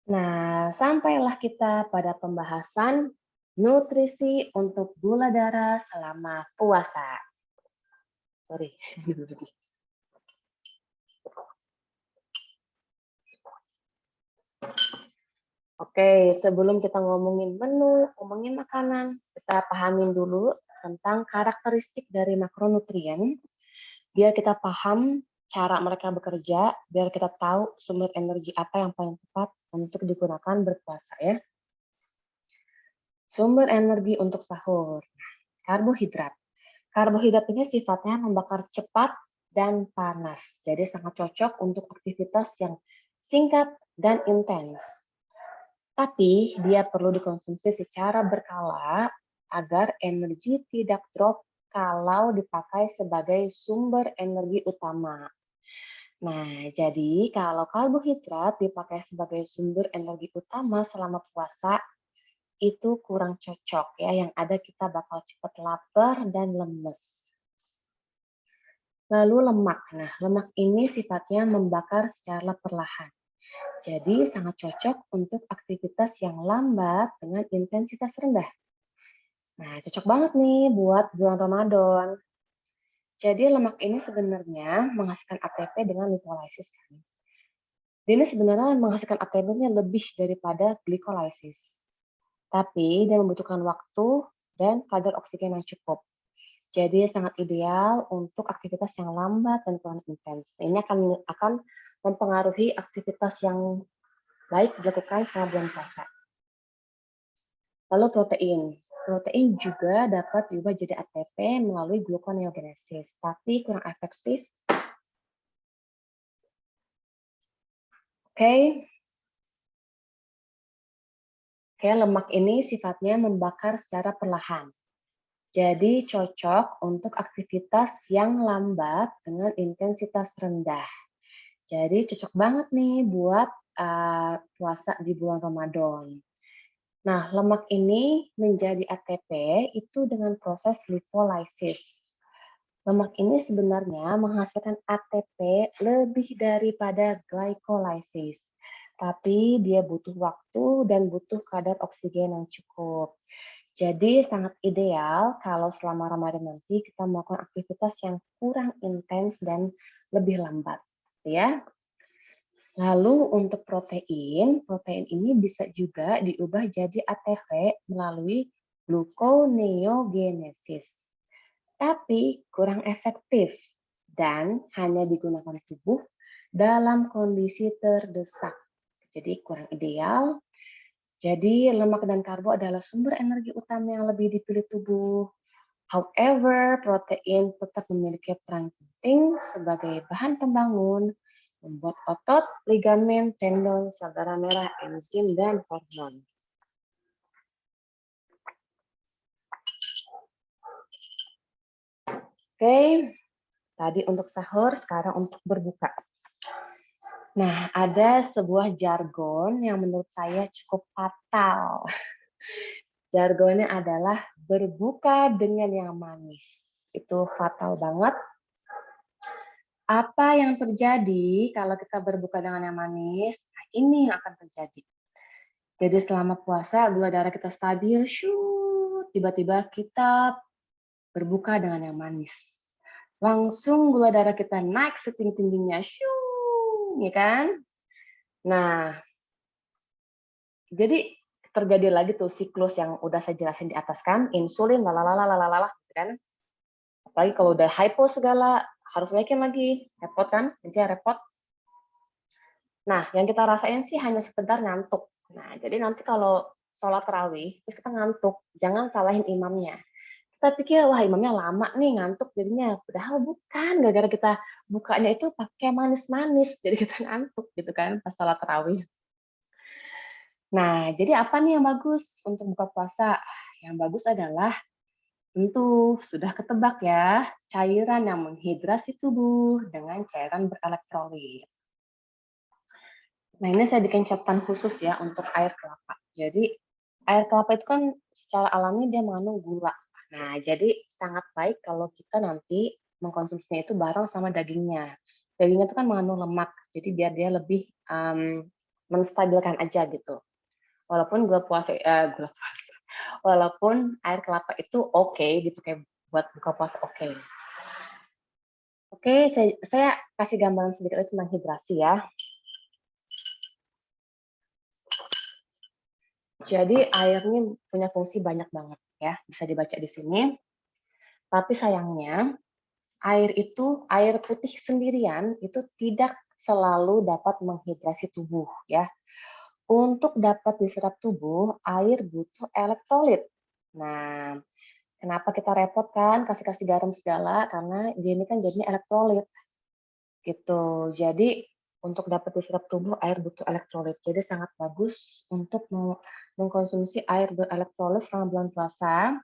Nah, sampailah kita pada pembahasan nutrisi untuk gula darah selama puasa. Sorry. Oke, sebelum kita ngomongin menu, ngomongin makanan, kita pahamin dulu tentang karakteristik dari makronutrien, biar kita paham cara mereka bekerja, biar kita tahu sumber energi apa yang paling tepat untuk digunakan berpuasa ya. Sumber energi untuk sahur, karbohidrat. Karbohidrat ini sifatnya membakar cepat dan panas, jadi sangat cocok untuk aktivitas yang singkat dan intens. Tapi dia perlu dikonsumsi secara berkala agar energi tidak drop kalau dipakai sebagai sumber energi utama. Nah, jadi kalau karbohidrat dipakai sebagai sumber energi utama selama puasa, itu kurang cocok ya. Yang ada kita bakal cepat lapar dan lemes. Lalu lemak. Nah, lemak ini sifatnya membakar secara perlahan. Jadi sangat cocok untuk aktivitas yang lambat dengan intensitas rendah. Nah, cocok banget nih buat bulan Ramadan. Jadi lemak ini sebenarnya menghasilkan ATP dengan lipolisis kan. Dia ini sebenarnya menghasilkan ATP-nya lebih daripada glikolisis. Tapi dia membutuhkan waktu dan kadar oksigen yang cukup. Jadi sangat ideal untuk aktivitas yang lambat dan kurang intens. Ini akan mempengaruhi aktivitas yang baik dilakukan selama bulan puasa. Lalu protein. Protein juga dapat diubah jadi ATP melalui gluconeogenesis, tapi kurang efektif. Oke, lemak ini sifatnya membakar secara perlahan. Jadi cocok untuk aktivitas yang lambat dengan intensitas rendah. Jadi cocok banget nih buat puasa di bulan Ramadan. Nah, lemak ini menjadi ATP itu dengan proses lipolisis. Lemak ini sebenarnya menghasilkan ATP lebih daripada glycolysis. Tapi dia butuh waktu dan butuh kadar oksigen yang cukup. Jadi sangat ideal kalau selama Ramadan nanti kita melakukan aktivitas yang kurang intens dan lebih lambat, ya. Lalu untuk protein ini bisa juga diubah jadi ATP melalui gluconeogenesis. Tapi kurang efektif dan hanya digunakan tubuh dalam kondisi terdesak. Jadi kurang ideal. Jadi lemak dan karbo adalah sumber energi utama yang lebih dipilih tubuh. However, protein tetap memiliki peran penting sebagai bahan pembangun, membuat otot, ligamen, tendon, sel darah merah, enzim, dan hormon. Oke, tadi untuk sahur, sekarang untuk berbuka. Nah, ada sebuah jargon yang menurut saya cukup fatal. Jargonnya adalah berbuka dengan yang manis. Itu fatal banget. Apa yang terjadi kalau kita berbuka dengan yang manis? Nah, ini yang akan terjadi. Jadi selama puasa gula darah kita stabil, tiba-tiba kita berbuka dengan yang manis. Langsung gula darah kita naik setinggi-tingginya, ya kan? Nah, jadi terjadi lagi tuh siklus yang udah saya jelasin di atas kan, insulin, lalala, gitu kan. Apalagi kalau udah hypo segala, harus naikin lagi, repot kan, intinya repot. Nah, yang kita rasain sih hanya sekedar ngantuk. Nah, jadi nanti kalau sholat tarawih, terus kita ngantuk, jangan salahin imamnya. Kita pikir, wah imamnya lama nih ngantuk jadinya. Padahal bukan, gara-gara kita bukanya itu pakai manis-manis, jadi kita ngantuk gitu kan pas sholat tarawih. Nah, jadi apa nih yang bagus untuk buka puasa? Yang bagus adalah tentu sudah ketebak ya, cairan yang menghidrasi tubuh dengan cairan berelektrolit. Nah, ini saya bikin catatan khusus ya untuk air kelapa. Jadi, air kelapa itu kan secara alami dia mengandung gula. Nah, jadi sangat baik kalau kita nanti mengkonsumsinya itu bareng sama dagingnya. Dagingnya itu kan mengandung lemak, jadi biar dia lebih menstabilkan aja gitu. Walaupun walaupun air kelapa itu oke dipakai buat buka puasa oke. Oke, saya kasih gambaran sedikit lagi tentang hidrasi ya. Jadi air ini punya fungsi banyak banget ya, bisa dibaca di sini. Tapi sayangnya air putih sendirian itu tidak selalu dapat menghidrasi tubuh ya. Untuk dapat diserap tubuh, air butuh elektrolit. Nah, kenapa kita repot kan kasih garam segala? Karena dia ini kan jadinya elektrolit. Gitu. Jadi untuk dapat diserap tubuh air butuh elektrolit. Jadi sangat bagus untuk mengkonsumsi air berelektrolit selama bulan puasa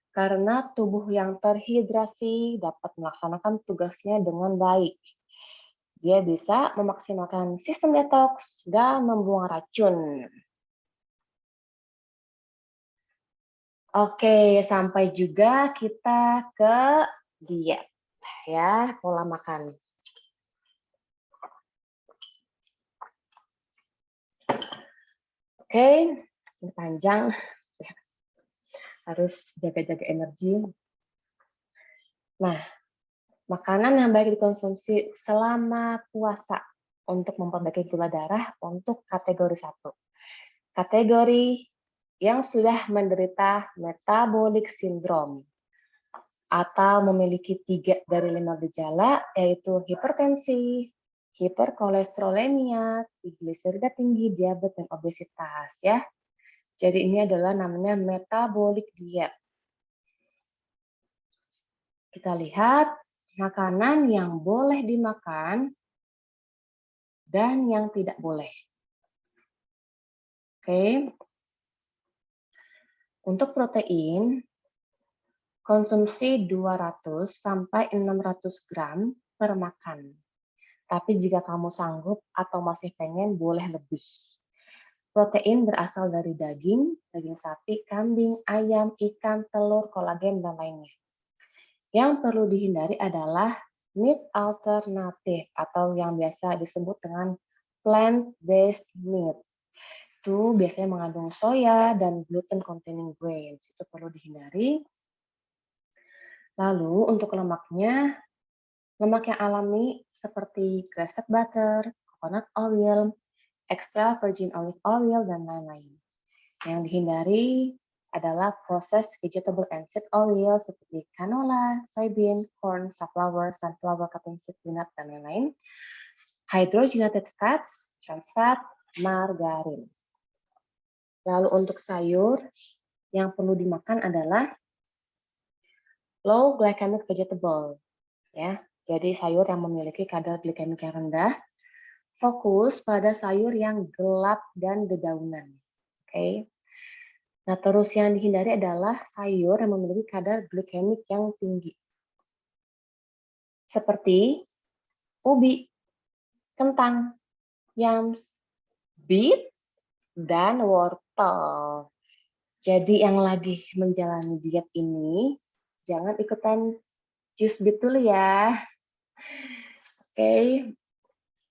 karena tubuh yang terhidrasi dapat melaksanakan tugasnya dengan baik. Dia bisa memaksimalkan sistem detoks dan membuang racun. Oke, sampai juga kita ke diet ya, pola makan. Oke, ini panjang. Harus jaga-jaga energi. Nah, makanan yang baik dikonsumsi selama puasa untuk memperbaiki gula darah untuk kategori 1. Kategori yang sudah menderita metabolic syndrome atau memiliki 3 dari 5 gejala, yaitu hipertensi, hiperkolesterolemia, trigliserida tinggi, diabetes, dan obesitas ya. Jadi ini adalah namanya metabolic diet. Kita lihat makanan yang boleh dimakan dan yang tidak boleh. Oke. Untuk protein, konsumsi 200 sampai 600 gram per makan. Tapi jika kamu sanggup atau masih pengen, boleh lebih. Protein berasal dari daging, daging sapi, kambing, ayam, ikan, telur, kolagen, dan lainnya. Yang perlu dihindari adalah meat alternatif atau yang biasa disebut dengan plant-based meat. Itu biasanya mengandung soya dan gluten containing grains. Itu perlu dihindari. Lalu untuk lemaknya, lemak yang alami seperti grass-fed butter, coconut oil, extra virgin olive oil, dan lain-lain. Yang dihindari adalah proses vegetable and seed oil seperti canola, soybean, corn, safflower, sunflower, cottonseed, peanut, dan lain-lain. Hydrogenated fats, trans fat, margarin. Lalu untuk sayur, yang perlu dimakan adalah low glycemic vegetable. Ya, jadi sayur yang memiliki kadar glikemik yang rendah. Fokus pada sayur yang gelap dan dedaunan. Oke. Nah, terus yang dihindari adalah sayur yang memiliki kadar glikemik yang tinggi. Seperti ubi, kentang, yams, beet, dan wortel. Jadi yang lagi menjalani diet ini, jangan ikutan jus beet dulu ya. Oke.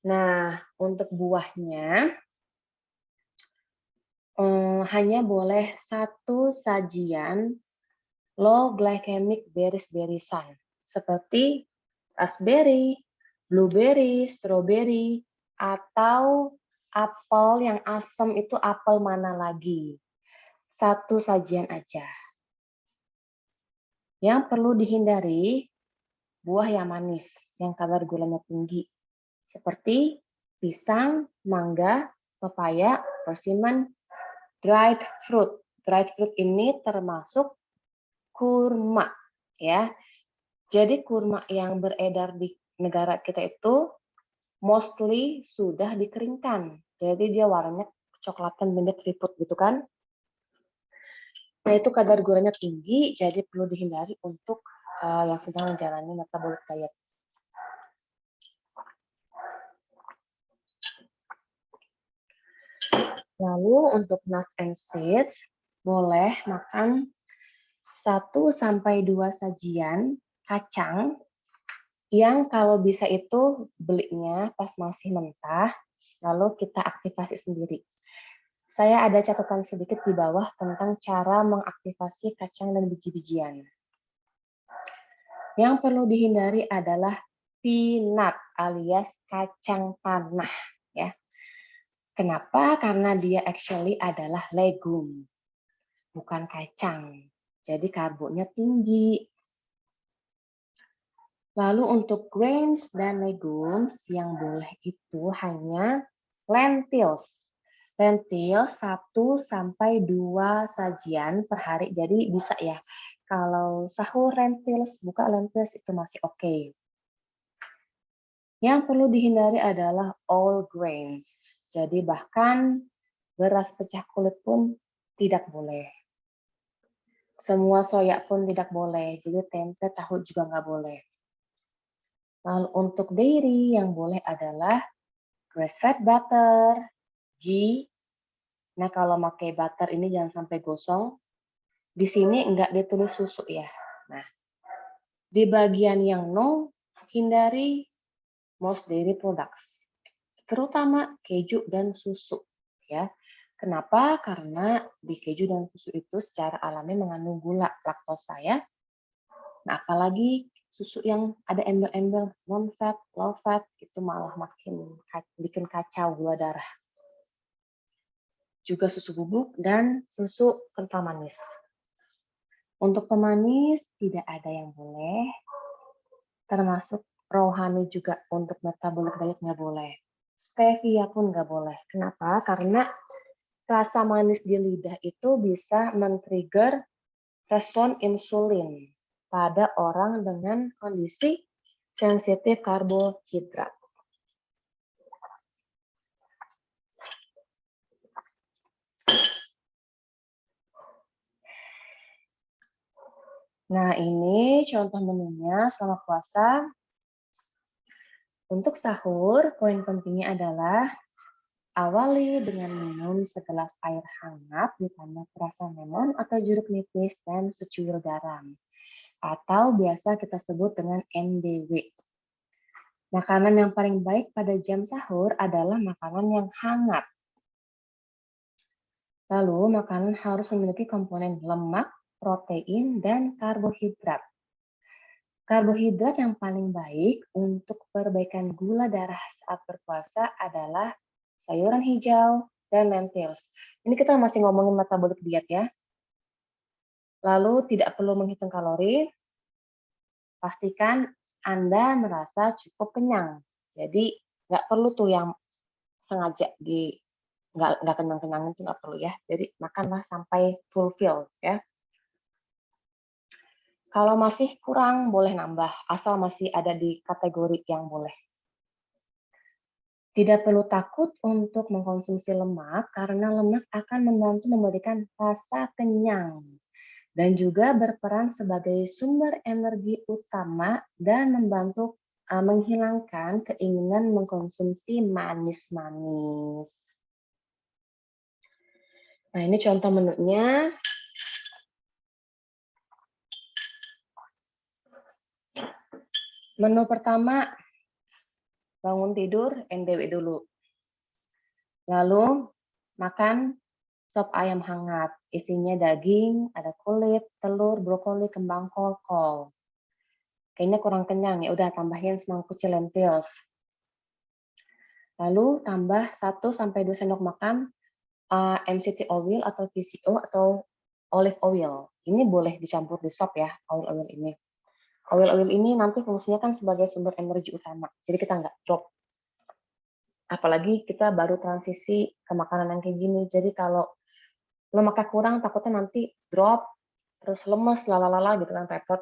Nah, untuk buahnya, hanya boleh satu sajian low glycemic berries-berriesan seperti raspberry, blueberry, strawberry, atau apel yang asam itu apel mana lagi. Satu sajian aja. Yang perlu dihindari, buah yang manis, yang kadar gulanya tinggi. Seperti pisang, mangga, pepaya, persimmon, dried fruit. Dried fruit ini termasuk kurma, ya. Jadi kurma yang beredar di negara kita itu mostly sudah dikeringkan. Jadi dia warnanya kecoklatan benda keriput gitu kan. Nah itu kadar gulanya tinggi, jadi perlu dihindari untuk yang sedang menjalani metabolic diet. Lalu untuk nuts and seeds, boleh makan 1-2 sajian kacang yang kalau bisa itu belinya pas masih mentah, lalu kita aktifasi sendiri. Saya ada catatan sedikit di bawah tentang cara mengaktifasi kacang dan biji-bijian. Yang perlu dihindari adalah peanut alias kacang tanah. Ya. Kenapa? Karena dia actually adalah legum, bukan kacang. Jadi karbonnya tinggi. Lalu untuk grains dan legumes yang boleh itu hanya lentils. Lentils 1-2 sajian per hari. Jadi bisa ya. Kalau sahur lentils, buka lentils itu masih oke. Yang perlu dihindari adalah all grains. Jadi bahkan beras pecah kulit pun tidak boleh. Semua soya pun tidak boleh. Jadi tempe, tahu juga nggak boleh. Lalu untuk dairy yang boleh adalah grass-fed butter, ghee. Nah kalau pakai butter ini jangan sampai gosong. Di sini nggak ditulis susu ya. Nah di bagian yang no, hindari most dairy products, terutama keju dan susu. Ya, kenapa? Karena di keju dan susu itu secara alami mengandung gula laktosa ya. Nah apalagi susu yang ada embel-embel non-fat, low-fat, itu malah makin bikin kacau gula darah. Juga susu bubuk dan susu kental manis. Untuk pemanis, tidak ada yang boleh, termasuk raw honey juga untuk metabolic diet nggak boleh. Stevia pun nggak boleh. Kenapa? Karena rasa manis di lidah itu bisa men-trigger respon insulin pada orang dengan kondisi sensitif karbohidrat. Nah, ini contoh menunya selama puasa. Untuk sahur, poin pentingnya adalah awali dengan minum segelas air hangat ditambah perasan lemon atau jeruk nipis dan secuil garam. Atau biasa kita sebut dengan NDW. Makanan yang paling baik pada jam sahur adalah makanan yang hangat. Lalu, makanan harus memiliki komponen lemak, protein, dan karbohidrat. Karbohidrat yang paling baik untuk perbaikan gula darah saat berpuasa adalah sayuran hijau dan lentils. Ini kita masih ngomongin metabolik diet ya. Lalu tidak perlu menghitung kalori, pastikan Anda merasa cukup kenyang. Jadi nggak perlu tuh yang sengaja nggak kenyang-kenyangin itu nggak perlu ya. Jadi makanlah sampai fulfill ya. Kalau masih kurang, boleh nambah, asal masih ada di kategori yang boleh. Tidak perlu takut untuk mengkonsumsi lemak, karena lemak akan membantu memberikan rasa kenyang, dan juga berperan sebagai sumber energi utama dan membantu menghilangkan keinginan mengkonsumsi manis-manis. Nah, ini contoh menunya. Menu pertama, bangun tidur, NDW dulu. Lalu, makan sop ayam hangat. Isinya daging, ada kulit, telur, brokoli, kembang kol. Kayaknya kurang kenyang, ya udah tambahin semangkuk lentils. Lalu, tambah 1-2 sendok makan MCT oil atau PCO atau olive oil. Ini boleh dicampur di sop ya, oil ini. Oil ini nanti fungsinya kan sebagai sumber energi utama, jadi kita nggak drop. Apalagi kita baru transisi ke makanan yang kayak gini, jadi kalau lemaknya kurang, takutnya nanti drop, terus lemes, lalala gitu kan, repot.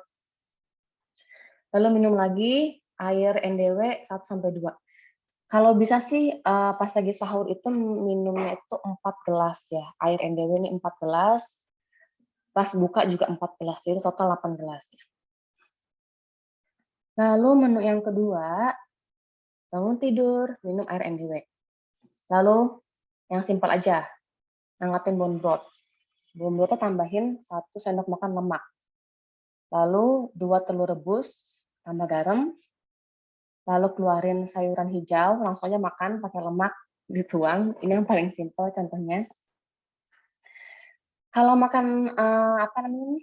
Lalu minum lagi air NDW 1-2. Kalau bisa sih pas lagi sahur itu minumnya itu 4 gelas ya, air NDW ini 4 gelas, pas buka juga 4 gelas, jadi total 8 gelas. Lalu menu yang kedua, bangun tidur, minum air NDW. Lalu yang simpel aja, hangatin bone broth. Bone brothnya tambahin 1 sendok makan lemak. Lalu 2 telur rebus, tambah garam. Lalu keluarin sayuran hijau, langsung aja makan pakai lemak, dituang. Ini yang paling simpel contohnya. Kalau makan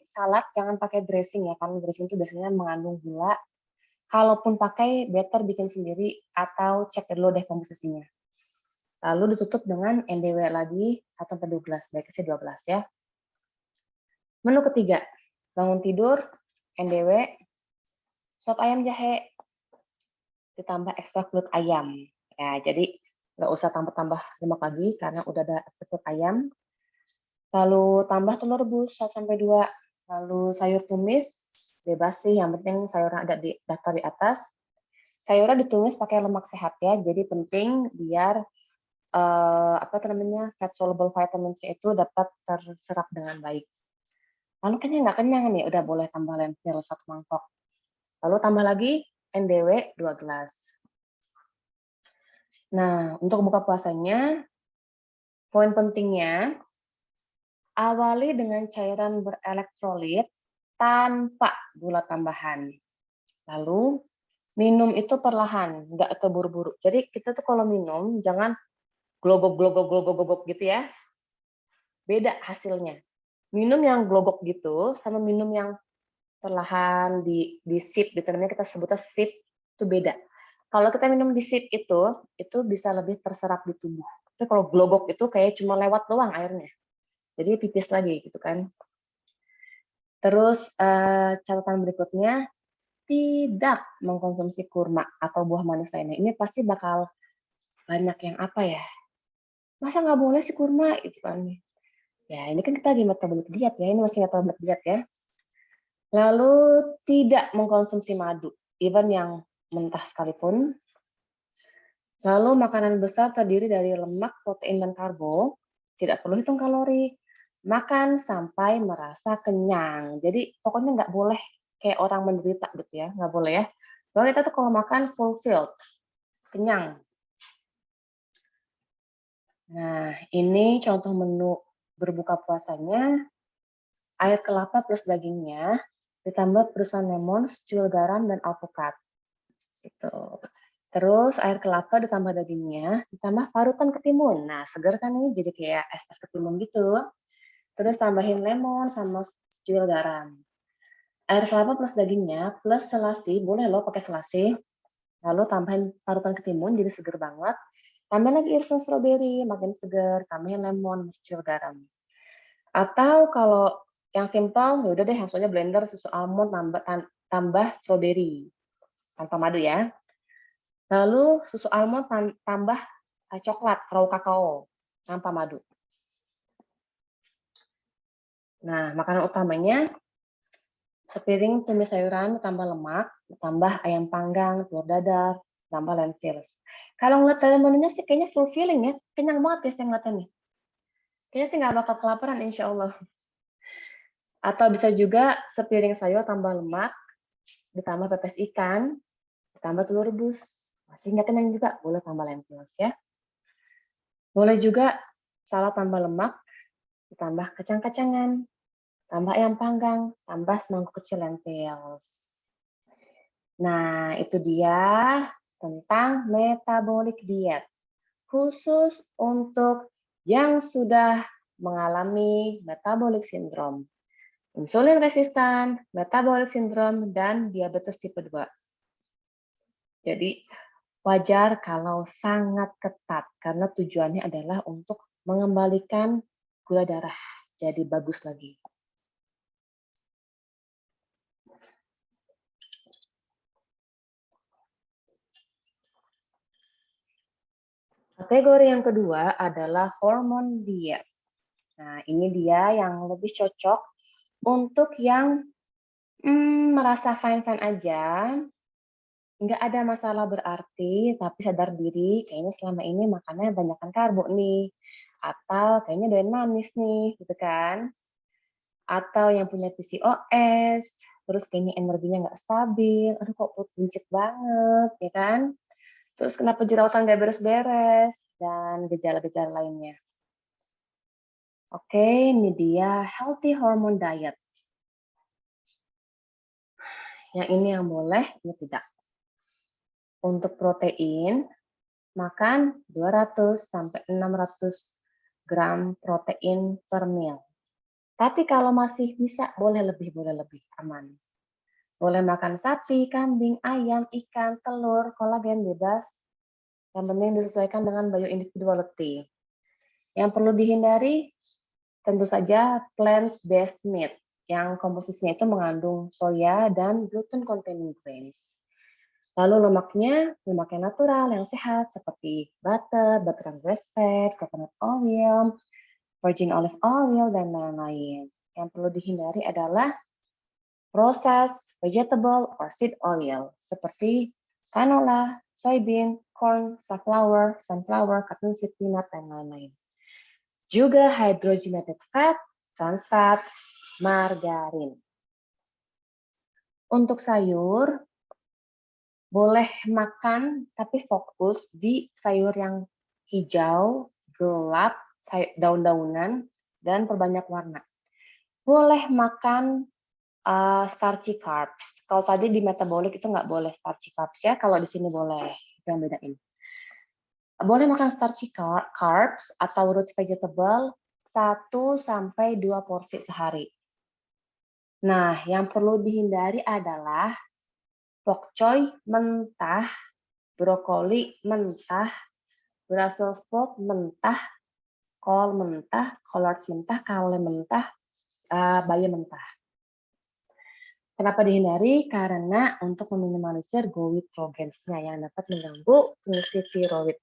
salad, jangan pakai dressing ya, karena dressing itu biasanya mengandung gula. Kalaupun pakai, better bikin sendiri atau cek dulu deh komposisinya. Lalu ditutup dengan NDW lagi 1-2 gelas, baiknya 12 ya. Menu ketiga, bangun tidur, NDW, sop ayam jahe, ditambah ekstrak kulit ayam. Ya, jadi nggak usah tambah-tambah lemak lagi karena udah ada ekstrak kulit ayam. Lalu tambah telur rebus 1-2, lalu sayur tumis, bebas sih, yang penting sayurnya ada di daftar di atas. Sayurnya ditumis pakai lemak sehat ya, jadi penting biar fat soluble vitamin C itu dapat terserap dengan baik. Lalu kayaknya nggak kenyang nih, udah boleh tambah lentil 1 mangkok. Lalu tambah lagi NDW 2 gelas. Nah, untuk buka puasanya, poin pentingnya, awali dengan cairan berelektrolit tanpa gula tambahan. Lalu, minum itu perlahan, nggak keburu-buru. Jadi kita tuh kalau minum, jangan glogok gitu ya. Beda hasilnya. Minum yang glogok gitu, sama minum yang perlahan di sip, gitu. Namanya kita sebutnya sip, itu beda. Kalau kita minum di sip itu bisa lebih terserap di tubuh. Tapi kalau glogok itu kayak cuma lewat doang airnya. Jadi pipis lagi gitu kan. Terus catatan berikutnya, tidak mengkonsumsi kurma atau buah manis lainnya. Ini pasti bakal banyak yang apa ya? Masa nggak boleh sih kurma gitu kan? Ya ini kan kita di metabolik diet ya, ini masih metabolik diet ya. Lalu tidak mengkonsumsi madu, even yang mentah sekalipun. Lalu makanan besar terdiri dari lemak, protein, dan karbo. Tidak perlu hitung kalori. Makan sampai merasa kenyang. Jadi pokoknya nggak boleh kayak orang menderita gitu ya, nggak boleh ya. Bahwa kita tuh kalau makan fulfilled. kenyang. Nah, ini contoh menu berbuka puasanya, air kelapa plus dagingnya, ditambah perusan lemon, secul garam, dan alpukat. Gitu. Terus air kelapa ditambah dagingnya, ditambah parutan ketimun. Nah, seger kan ini jadi kayak es-es ketimun gitu. Terus tambahin lemon sama secul garam. Air kelapa plus dagingnya, plus selasi, boleh loh pakai selasi. Lalu tambahin parutan ketimun, jadi seger banget. Tambahin lagi irisan stroberi, makin seger. Tambahin lemon, secul garam. Atau kalau yang simpel, ya udah deh langsung aja blender susu almond tambah stroberi tanpa madu ya. Lalu susu almond tambah coklat, raw kakao tanpa madu. Nah, makanan utamanya sepiring tumis sayuran tambah lemak, tambah ayam panggang, telur dadar, tambah lentils. Kalau ngeliat dari menunya sih kayaknya fulfilling ya, kenyang banget ya saya ngeliatnya nih. Kayaknya sih nggak bakal kelaparan insya Allah. Atau bisa juga sepiring sayur tambah lemak, ditambah pepes ikan, ditambah telur rebus. Masih nggak kenyang juga, boleh tambah lentils ya. Boleh juga salad tambah lemak, ditambah kacang-kacangan, tambah ayam panggang, tambah semangkuk kecil lentils. Nah, itu dia tentang metabolic diet. Khusus untuk yang sudah mengalami metabolic syndrome, insulin resistan, metabolic syndrome, dan diabetes tipe 2. Jadi, wajar kalau sangat ketat, karena tujuannya adalah untuk mengembalikan gula darah jadi bagus lagi. Kategori yang kedua adalah hormon diet. Nah, ini dia yang lebih cocok untuk yang merasa fine-fine aja, nggak ada masalah berarti, tapi sadar diri, kayaknya selama ini makannya banyakkan karbo nih, atau kayaknya doyan manis nih, gitu kan. Atau yang punya PCOS, terus kayaknya energinya nggak stabil, aduh kok perut buncit banget, ya kan. Terus kenapa jerawatan nggak beres-beres, dan gejala-gejala lainnya. Oke, ini dia healthy hormone diet. Yang ini yang boleh, ini tidak. Untuk protein, makan 200 sampai 600 gram protein per meal. Tapi kalau masih bisa, boleh lebih, aman. Boleh makan sapi, kambing, ayam, ikan, telur, kolagen bebas. Yang penting disesuaikan dengan bioindividuality. Yang perlu dihindari, tentu saja plant-based meat, yang komposisinya itu mengandung soya dan gluten-containing grains. Lalu lemaknya, lemak yang natural, yang sehat, seperti butter yang grass-fed, coconut oil, virgin olive oil, dan lain-lain. Yang perlu dihindari adalah processed vegetable or seed oil, seperti canola, soybean, corn, sunflower, cottonseed, peanut, dan lain-lain. Juga hydrogenated fat, trans fat, margarin. Untuk sayur, boleh makan tapi fokus di sayur yang hijau, gelap, daun-daunan, dan perbanyak warna. Boleh makan starchy carbs. Kalau tadi di metabolic itu nggak boleh starchy carbs ya, kalau di sini boleh. Itu yang bedain. Boleh makan starchy carbs atau root vegetable 1-2 porsi sehari. Nah, yang perlu dihindari adalah pak choy mentah, brokoli mentah, Brussels sprout mentah, kol mentah, collards mentah, kale mentah, bayam mentah. Kenapa dihindari? Karena untuk meminimalisir GOWIT trogens-nya yang dapat mengganggu fungsi tiroid.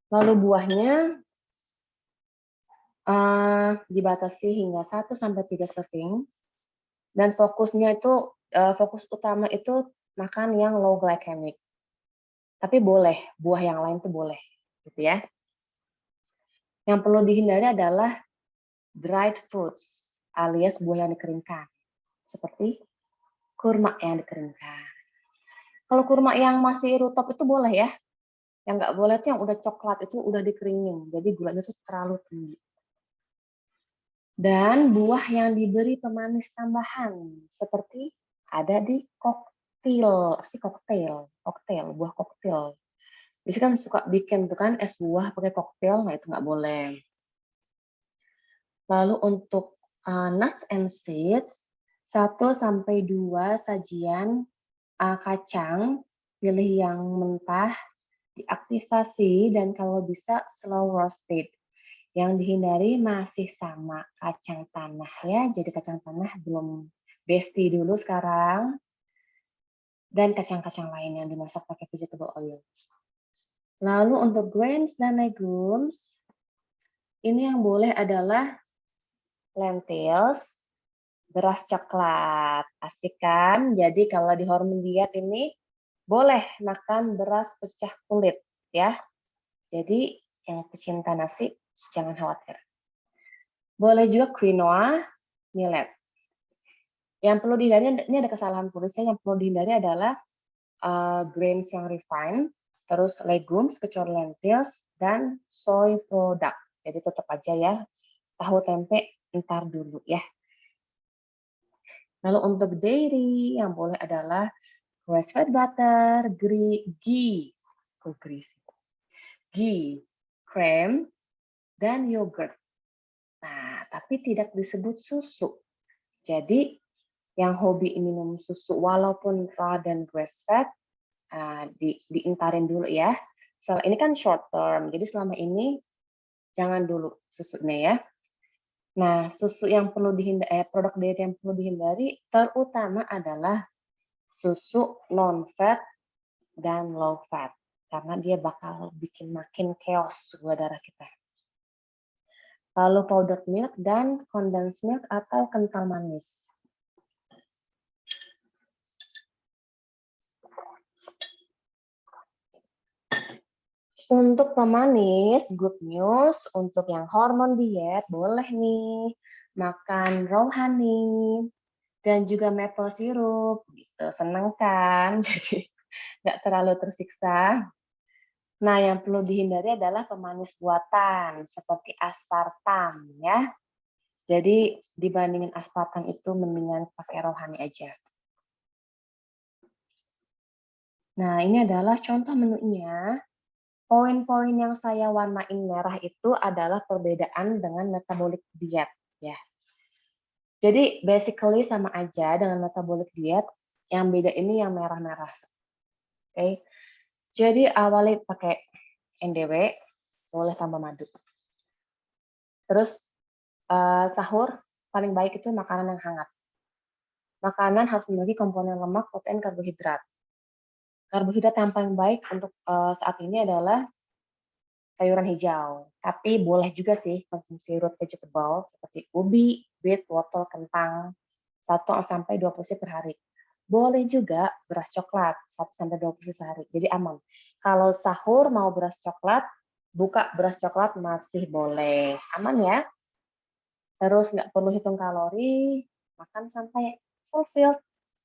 Lalu buahnya dibatasi hingga 1-3 serving, dan fokusnya itu fokus utama itu makan yang low glycemic. Tapi boleh, buah yang lain tuh boleh, gitu ya. Yang perlu dihindari adalah dried fruits, alias buah yang dikeringkan, seperti kurma yang dikeringkan. Kalau kurma yang masih rutop itu boleh ya. Yang nggak boleh itu yang udah coklat itu udah dikeringin. Jadi gulanya itu terlalu tinggi. Dan buah yang diberi pemanis tambahan seperti ada di koktail, buah koktail. Biasanya kan suka bikin tuh kan es buah pakai koktail, nah itu nggak boleh. Lalu untuk nuts and seeds, 1-2 sajian kacang, pilih yang mentah, diaktifasi dan kalau bisa slow roasted. Yang dihindari masih sama kacang tanah ya, jadi kacang tanah belum besti dulu sekarang. Dan kacang-kacang lain yang dimasak pakai vegetable oil. Lalu untuk grains dan legumes, ini yang boleh adalah lentils, beras coklat. Asik kan? Jadi kalau di hormon diet ini boleh makan beras pecah kulit ya. Jadi yang pecinta nasi jangan khawatir. Boleh juga quinoa, millet. Yang perlu dihindari, ini ada kesalahan tulisnya, yang perlu dihindari adalah grains yang refined, terus legumes kecuali lentils, dan soy product. Jadi tetap aja ya, tahu tempe ntar dulu ya. Lalu untuk dairy yang boleh adalah grass-fed butter, ghee, cream, dan yogurt. Nah, tapi tidak disebut susu. Jadi yang hobi minum susu walaupun raw dan grass-fed, diintarin dulu ya. Ini kan short term, jadi selama ini jangan dulu susunya ya. Nah, susu yang perlu dihindari, produk dairy yang perlu dihindari terutama adalah susu non-fat dan low-fat, karena dia bakal bikin makin chaos gula darah kita. Lalu powdered milk dan condensed milk atau kental manis. Untuk pemanis, good news, untuk yang hormon diet, boleh nih makan raw honey, dan juga maple syrup. Gitu. Seneng kan? Jadi nggak terlalu tersiksa. Nah, yang perlu dihindari adalah pemanis buatan, seperti aspartam ya. Jadi dibandingin aspartam itu mendingan pakai raw honey aja. Nah, ini adalah contoh menunya. Poin-poin yang saya warnain merah itu adalah perbedaan dengan metabolic diet ya. Jadi basically sama aja dengan metabolic diet, yang beda ini yang merah-merah. Oke. Jadi awali pakai NDW, boleh tambah madu. Terus sahur paling baik itu makanan yang hangat. Makanan harus memiliki komponen lemak, protein, karbohidrat. Karbohidrat yang paling baik untuk saat ini adalah sayuran hijau. Tapi boleh juga sih konsumsi root vegetable seperti ubi, beet, wortel, kentang 1-2 porsi per hari. Boleh juga beras coklat 1-2 porsi sehari. Jadi aman. Kalau sahur mau beras coklat, buka beras coklat masih boleh. Aman ya. Terus nggak perlu hitung kalori, makan sampai fulfilled,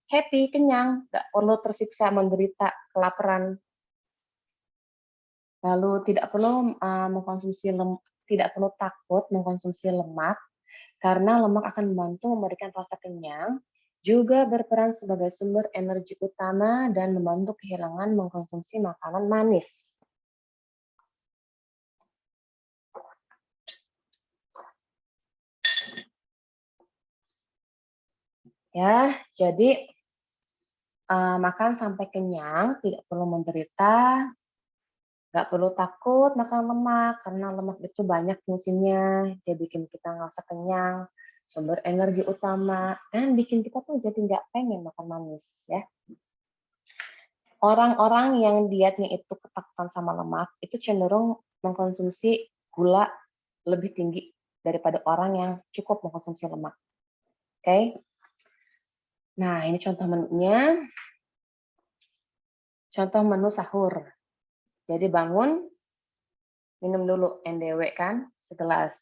happy, kenyang, nggak perlu tersiksa menderita kelaparan. Lalu tidak perlu tidak perlu takut mengkonsumsi lemak, karena lemak akan membantu memberikan rasa kenyang, juga berperan sebagai sumber energi utama dan membantu kehilangan mengkonsumsi makanan manis. Ya, jadi makan sampai kenyang, tidak perlu menderita, nggak perlu takut makan lemak, karena lemak itu banyak fungsinya, dia bikin kita ngerasa kenyang, sumber energi utama, dan bikin kita tuh jadi nggak pengen makan manis ya. Orang-orang yang dietnya itu ketakutan sama lemak, itu cenderung mengkonsumsi gula lebih tinggi daripada orang yang cukup mengkonsumsi lemak. Oke? Nah, ini contoh menunya. Contoh menu sahur. Jadi bangun, minum dulu NDW kan, segelas.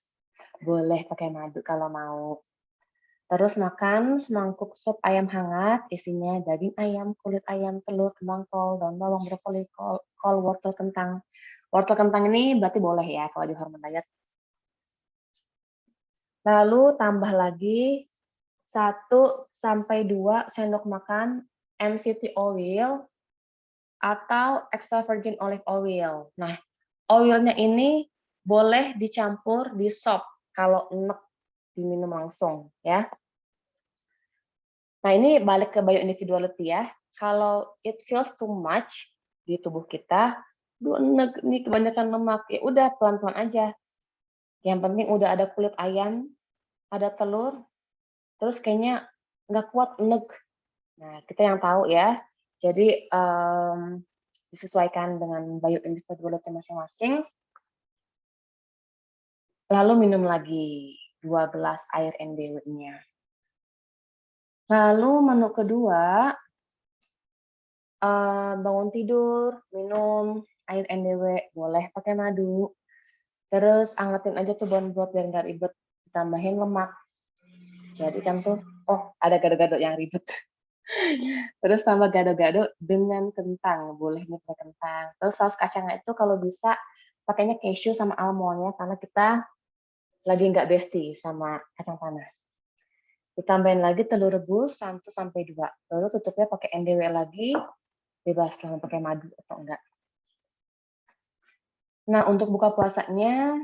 Boleh pakai madu kalau mau. Terus makan semangkuk sup ayam hangat, isinya daging ayam, kulit ayam, telur, kembang kol, daun bawang, brokoli, kol, wortel kentang. Wortel kentang ini berarti boleh ya kalau di hormon diet. Lalu tambah lagi 1 sampai 2 sendok makan MCT oil atau extra virgin olive oil. Nah, oilnya ini boleh dicampur di sop kalau enek diminum langsung ya. Nah, ini balik ke bioindividuality ya. Kalau it feels too much di tubuh kita, enek nih kebanyakan lemak, ya udah pelan-pelan aja. Yang penting udah ada kulit ayam, ada telur, terus kayaknya nggak kuat enek. Nah, kita yang tahu ya. Jadi disesuaikan dengan bioindividuality masing-masing. Lalu minum lagi 2 gelas air NDW-nya. Lalu menu kedua, bangun tidur, minum air NDW, boleh pakai madu. Terus angetin aja tuh bonbrot biar nggak ribet, ditambahin lemak. Jadi kan tuh, oh ada gado-gado yang ribet. Terus tambah gado-gado dengan kentang, boleh nih pakai kentang. Terus saus kacangnya itu kalau bisa pakainya keju sama almond ya, karena kita lagi nggak bestie sama kacang tanah. Ditambahin lagi telur rebus 1 sampai 2. Lalu tutupnya pakai NDW lagi, bebas lah mau pakai madu atau enggak. Nah, untuk buka puasanya,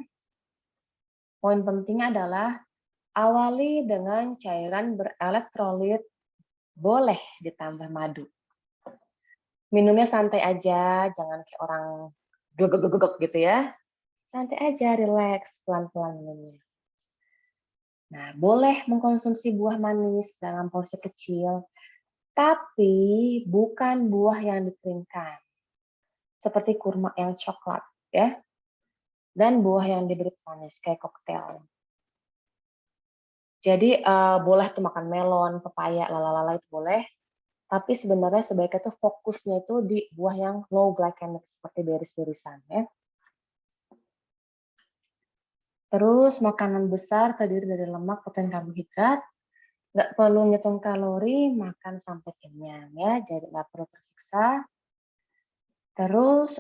poin pentingnya adalah awali dengan cairan berelektrolit, boleh ditambah madu. Minumnya santai aja, jangan kayak orang guguk gitu ya. Santai aja, relax, pelan-pelan minumnya. Nah, boleh mengkonsumsi buah manis dalam porsi kecil, tapi bukan buah yang dikeringkan. Seperti kurma yang coklat, ya. Dan buah yang diberi manis, kayak koktail. Jadi, boleh tuh makan melon, pepaya, lalala itu boleh. Tapi sebenarnya sebaiknya tuh fokusnya itu di buah yang low glycemic, seperti beris-berisan, ya. Terus makanan besar terdiri dari lemak, protein, karbohidrat. Nggak perlu ngitung kalori, makan sampai kenyang ya, jadi nggak perlu tersiksa. Terus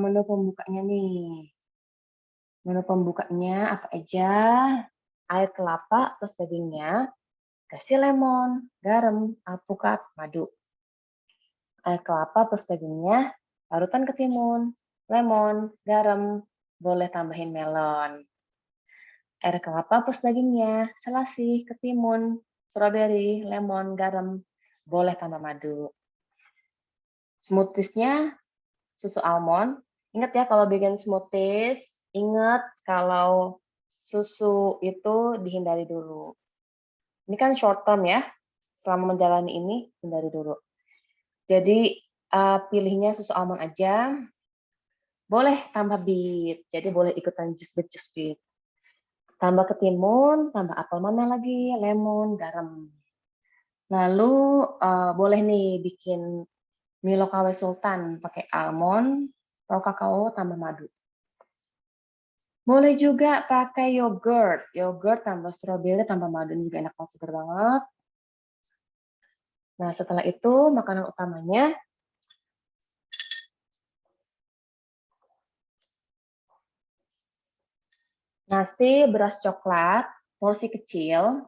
menu pembukanya nih. Menu pembukanya apa aja? Air kelapa plus dagingnya, kasih lemon, garam, alpukat, madu. Air kelapa plus dagingnya, parutan ketimun, lemon, garam, boleh tambahin melon. Air kelapa plus dagingnya, selasih, ketimun, strawberry, lemon, garam, boleh tambah madu. Smoothies-nya susu almond. Ingat ya kalau bikin smoothies, ingat kalau susu itu dihindari dulu. Ini kan short term ya, selama menjalani ini hindari dulu. Jadi pilihnya susu almond aja. Boleh tambah bit, jadi boleh ikutan jus bit. Tambah ketimun, tambah apel mana lagi, lemon, garam. Lalu boleh nih bikin Milo KW Sultan pakai almond, atau kakao tambah madu. Boleh juga pakai yogurt tambah stroberi tambah madu juga enak banget, seger banget. Nah, setelah itu makanan utamanya nasi beras coklat, porsi kecil.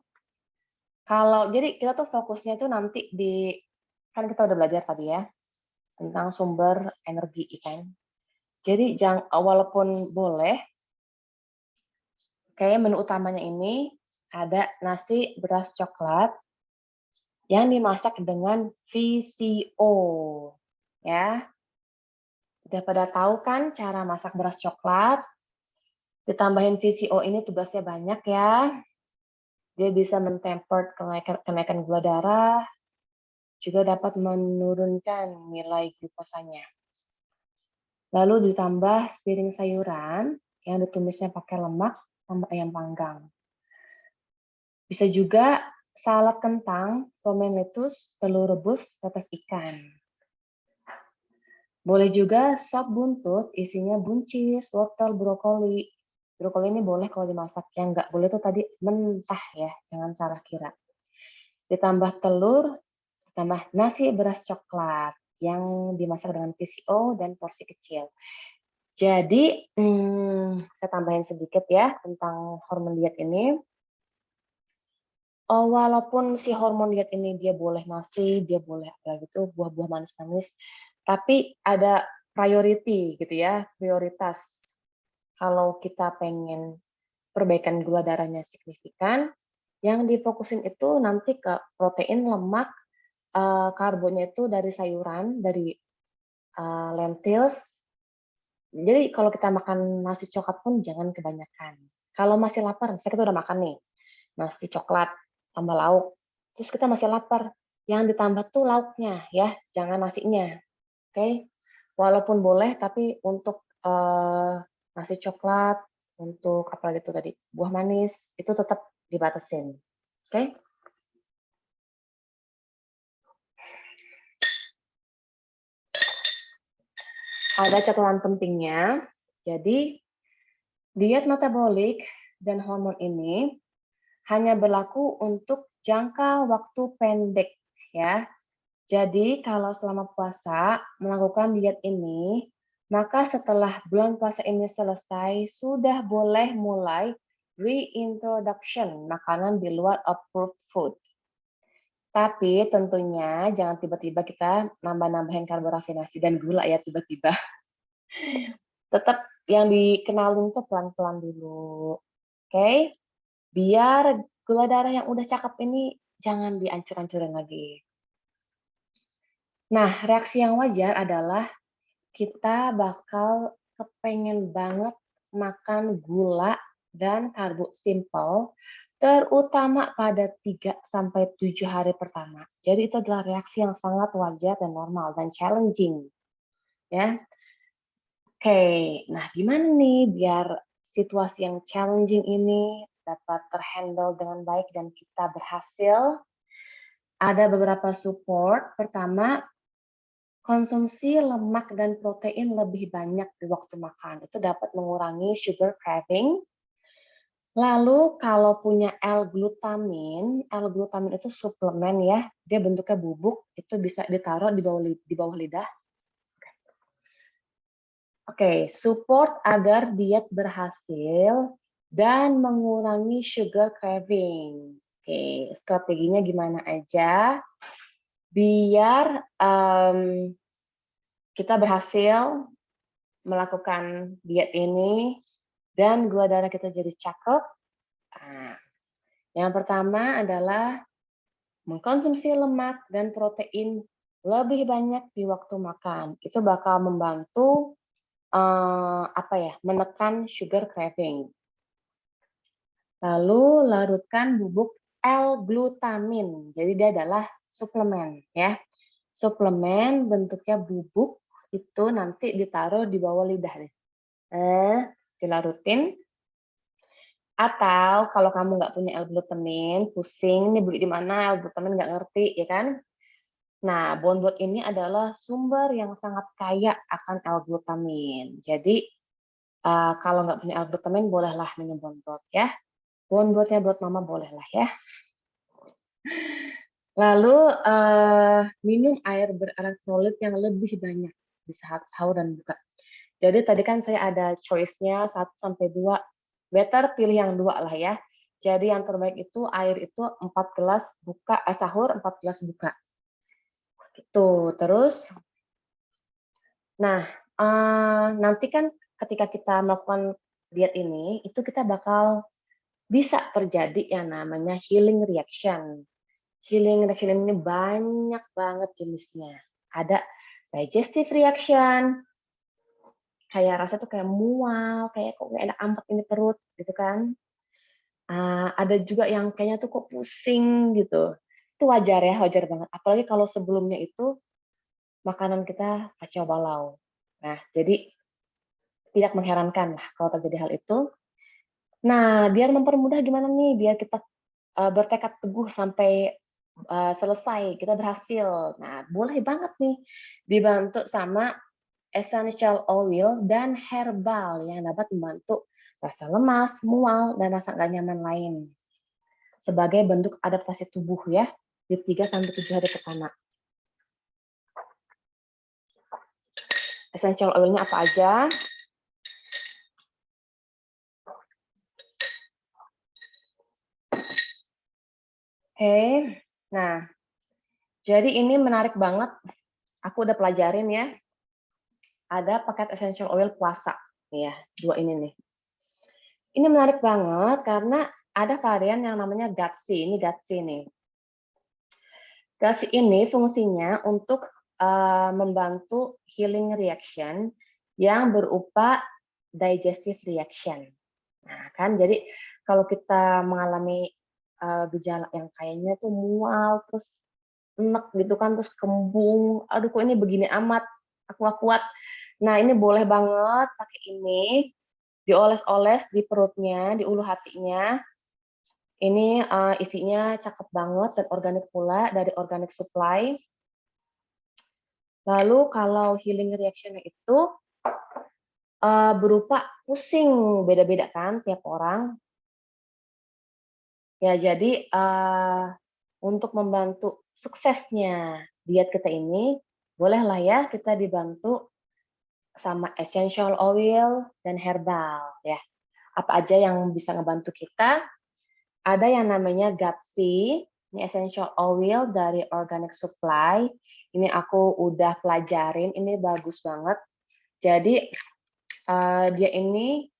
Jadi kita tuh fokusnya itu nanti kan kita udah belajar tadi ya, tentang sumber energi kan. Jadi walaupun boleh, kayak menu utamanya ini ada nasi beras coklat yang dimasak dengan VCO. Ya. Udah pada tahu kan cara masak beras coklat? Ditambahin VCO ini tugasnya banyak ya. Dia bisa mentemper kenaikan gula darah, juga dapat menurunkan nilai glukosanya. Lalu ditambah sepiring sayuran yang ditumisnya pakai lemak tambah ayam panggang. Bisa juga salad kentang, romaine lettuce, telur rebus, pepes ikan. Boleh juga sop buntut, isinya buncis, wortel, brokoli. Brokoli ini boleh kalau dimasak, yang nggak boleh tuh tadi mentah ya, jangan salah kira. ditambah telur, ditambah nasi beras coklat yang dimasak dengan PCO dan porsi kecil. Jadi, saya tambahin sedikit ya tentang hormon diet ini. Walaupun si hormon diet ini dia boleh nasi, dia boleh apalagi itu buah-buah manis-manis, tapi ada priority gitu ya, prioritas. Kalau kita pengen perbaikan gula darahnya signifikan, yang difokusin itu nanti ke protein, lemak, karbonya itu dari sayuran, dari lentils. Jadi kalau kita makan nasi coklat pun jangan kebanyakan. Kalau masih lapar, saya kita udah makan nih, nasi coklat tambah lauk, terus kita masih lapar, yang ditambah tuh lauknya ya, jangan nasinya, oke? Walaupun boleh, tapi untuk nasi coklat, untuk apa gitu tadi, buah manis, itu tetap dibatasin, oke? Ada catatan pentingnya, jadi diet metabolik dan hormon ini hanya berlaku untuk jangka waktu pendek ya. Jadi kalau selama puasa melakukan diet ini, maka setelah bulan puasa ini selesai sudah boleh mulai reintroduction makanan di luar approved food. Tapi tentunya jangan tiba-tiba kita nambah-nambahin karborafinasi dan gula ya tiba-tiba. Tetap yang dikenalin tuh pelan-pelan dulu. Oke? Biar gula darah yang udah cakep ini jangan dihancur-hancurin lagi. Nah, reaksi yang wajar adalah kita bakal kepengen banget makan gula dan karbo simple, terutama pada 3-7 hari pertama. Jadi itu adalah reaksi yang sangat wajar dan normal dan challenging. Ya. Oke, nah gimana nih biar situasi yang challenging ini dapat terhandle dengan baik dan kita berhasil? Ada beberapa support. Pertama, konsumsi lemak dan protein lebih banyak di waktu makan. Itu dapat mengurangi sugar craving. Lalu kalau punya L-glutamin itu suplemen ya, dia bentuknya bubuk, itu bisa ditaruh di bawah lidah. Oke, support agar diet berhasil dan mengurangi sugar craving. Oke, strateginya gimana aja? Biar kita berhasil melakukan diet ini dan gula darah kita jadi cakep. Nah, yang pertama adalah mengkonsumsi lemak dan protein lebih banyak di waktu makan. Itu bakal membantu menekan sugar craving. Lalu larutkan bubuk L-glutamin. Jadi dia adalah suplemen ya. Suplemen bentuknya bubuk itu nanti ditaruh di bawah lidah deh. Dilarutin. Atau kalau kamu nggak punya L-glutamin, pusing nih beli di mana L-glutamin nggak ngerti ya kan? Nah, bonbon ini adalah sumber yang sangat kaya akan L-glutamin. Jadi kalau nggak punya L-glutamin bolehlah minum bonbon ya. Bonbonnya buat mama bolehlah ya. Lalu minum air berelektrolit yang lebih banyak di saat sahur dan buka. Jadi tadi kan saya ada choice-nya 1-2. Better pilih yang 2 lah ya. Jadi yang terbaik itu air itu 4 gelas buka sahur, 4 gelas buka. Itu terus. Nah, nanti kan ketika kita melakukan diet ini, itu kita bakal bisa terjadi yang namanya healing reaction. Healing reaction ini banyak banget jenisnya. Ada digestive reaction, kayak rasa tuh kayak mual, kayak kok nggak enak amat ini perut, gitu kan. Ada juga yang kayaknya tuh kok pusing gitu. Itu wajar ya, wajar banget. Apalagi kalau sebelumnya itu makanan kita kacau balau. Nah, jadi tidak mengherankan lah kalau terjadi hal itu. Nah, biar mempermudah gimana nih, biar kita bertekad teguh sampai selesai, kita berhasil. Nah, boleh banget nih dibantu sama essential oil dan herbal yang dapat membantu rasa lemas, mual, dan rasa nggak nyaman lain. Sebagai bentuk adaptasi tubuh ya. di 3 sampai 7 hari pertama. Essential oil-nya apa aja? Oke, nah, jadi ini menarik banget. Aku udah pelajarin ya. Ada paket essential oil puasa, nih ya, 2 ini nih. Ini menarik banget karena ada varian yang namanya Gatsi. Ini Gatsi nih. Gatsi ini fungsinya untuk membantu healing reaction yang berupa digestive reaction. Nah, kan jadi kalau kita mengalami gejala yang kayaknya tuh mual, terus enek gitu kan, terus kembung, aduh kok ini begini amat, aku nggak kuat. Nah, ini boleh banget pakai ini, dioles-oles di perutnya, di ulu hatinya. Ini isinya cakep banget dan organik pula, dari Organic Supply. Lalu kalau healing reaction-nya itu berupa pusing, beda-beda kan tiap orang. Ya, jadi untuk membantu suksesnya diet kita ini, bolehlah ya kita dibantu sama essential oil dan herbal ya. Apa aja yang bisa ngebantu kita? Ada yang namanya Gatsi, ini essential oil dari Organic Supply. Ini aku udah pelajarin, ini bagus banget. Jadi dia ini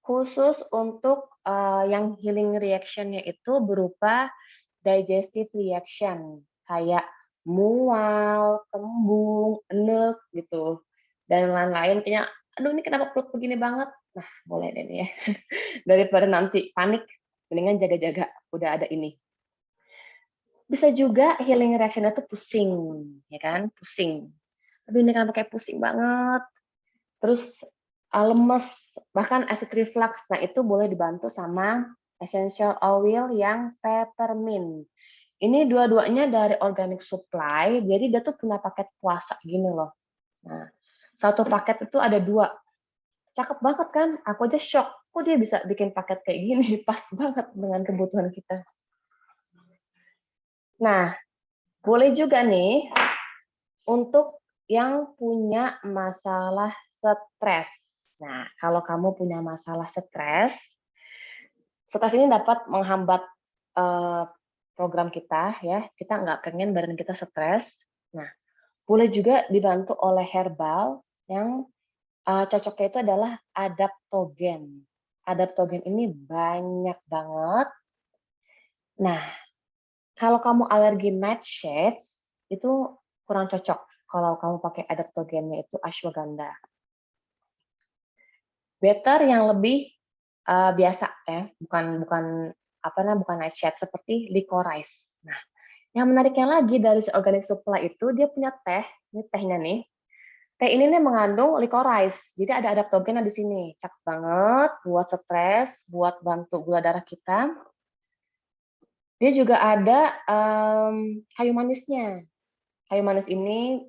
khusus untuk yang healing reaction-nya itu berupa digestive reaction, kayak mual, kembung, enek gitu, dan lain-lain. Kayaknya, aduh ini kenapa perut begini banget? Nah, boleh deh nih ya. Daripada nanti panik, mendingan jaga-jaga, udah ada ini. Bisa juga healing reaction itu pusing, ya kan? Pusing. Aduh ini kenapa kayak pusing banget? Terus lemes, bahkan acid reflux. Nah, itu boleh dibantu sama essential oil yang peppermint. Ini dua-duanya dari Organic Supply, jadi dia tuh punya paket puasa gini loh. Nah, satu paket itu ada 2. Cakep banget kan? Aku aja shock, kok dia bisa bikin paket kayak gini, pas banget dengan kebutuhan kita. Nah, boleh juga nih untuk yang punya masalah stres. Nah, kalau kamu punya masalah stres ini dapat menghambat program kita ya. Kita nggak pengen badan kita stres. Nah, boleh juga dibantu oleh herbal yang cocoknya itu adalah adaptogen. Adaptogen ini banyak banget. Nah, kalau kamu alergi nightshades itu kurang cocok. Kalau kamu pakai adaptogennya itu ashwagandha. Better yang lebih biasa ya, bukan nightshade, seperti licorice. Nah, yang menariknya lagi dari Organic Supply itu dia punya teh, ini tehnya nih. Teh ini nih mengandung licorice, jadi ada adaptogennya di sini. Cakep banget buat stres, buat bantu gula darah kita. Dia juga ada kayu manisnya. Kayu manis ini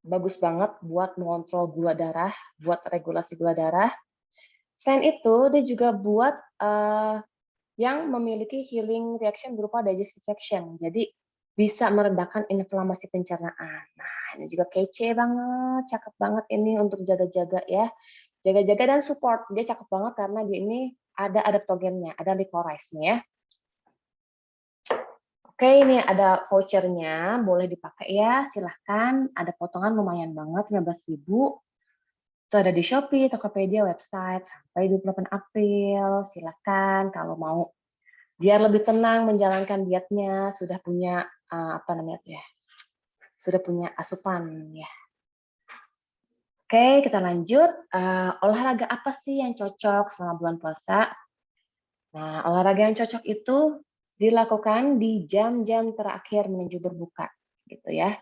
bagus banget buat mengontrol gula darah, buat regulasi gula darah. Selain itu, dia juga buat yang memiliki healing reaction berupa digestive reaction. Jadi bisa meredakan inflamasi pencernaan. Nah, ini juga kece banget, cakep banget ini untuk jaga-jaga ya. Jaga-jaga dan support. Dia cakep banget karena dia ini ada adaptogennya, ada licorice-nya ya. Oke, ini ada vouchernya, boleh dipakai ya, silahkan. Ada potongan lumayan banget, 15.000. Itu ada di Shopee, Tokopedia, website, sampai 28 April. Silahkan kalau mau biar lebih tenang menjalankan dietnya, sudah punya sudah punya asupan ya. Oke, kita lanjut. Olahraga apa sih yang cocok selama bulan puasa? Nah, olahraga yang cocok itu dilakukan di jam-jam terakhir menuju berbuka, gitu ya.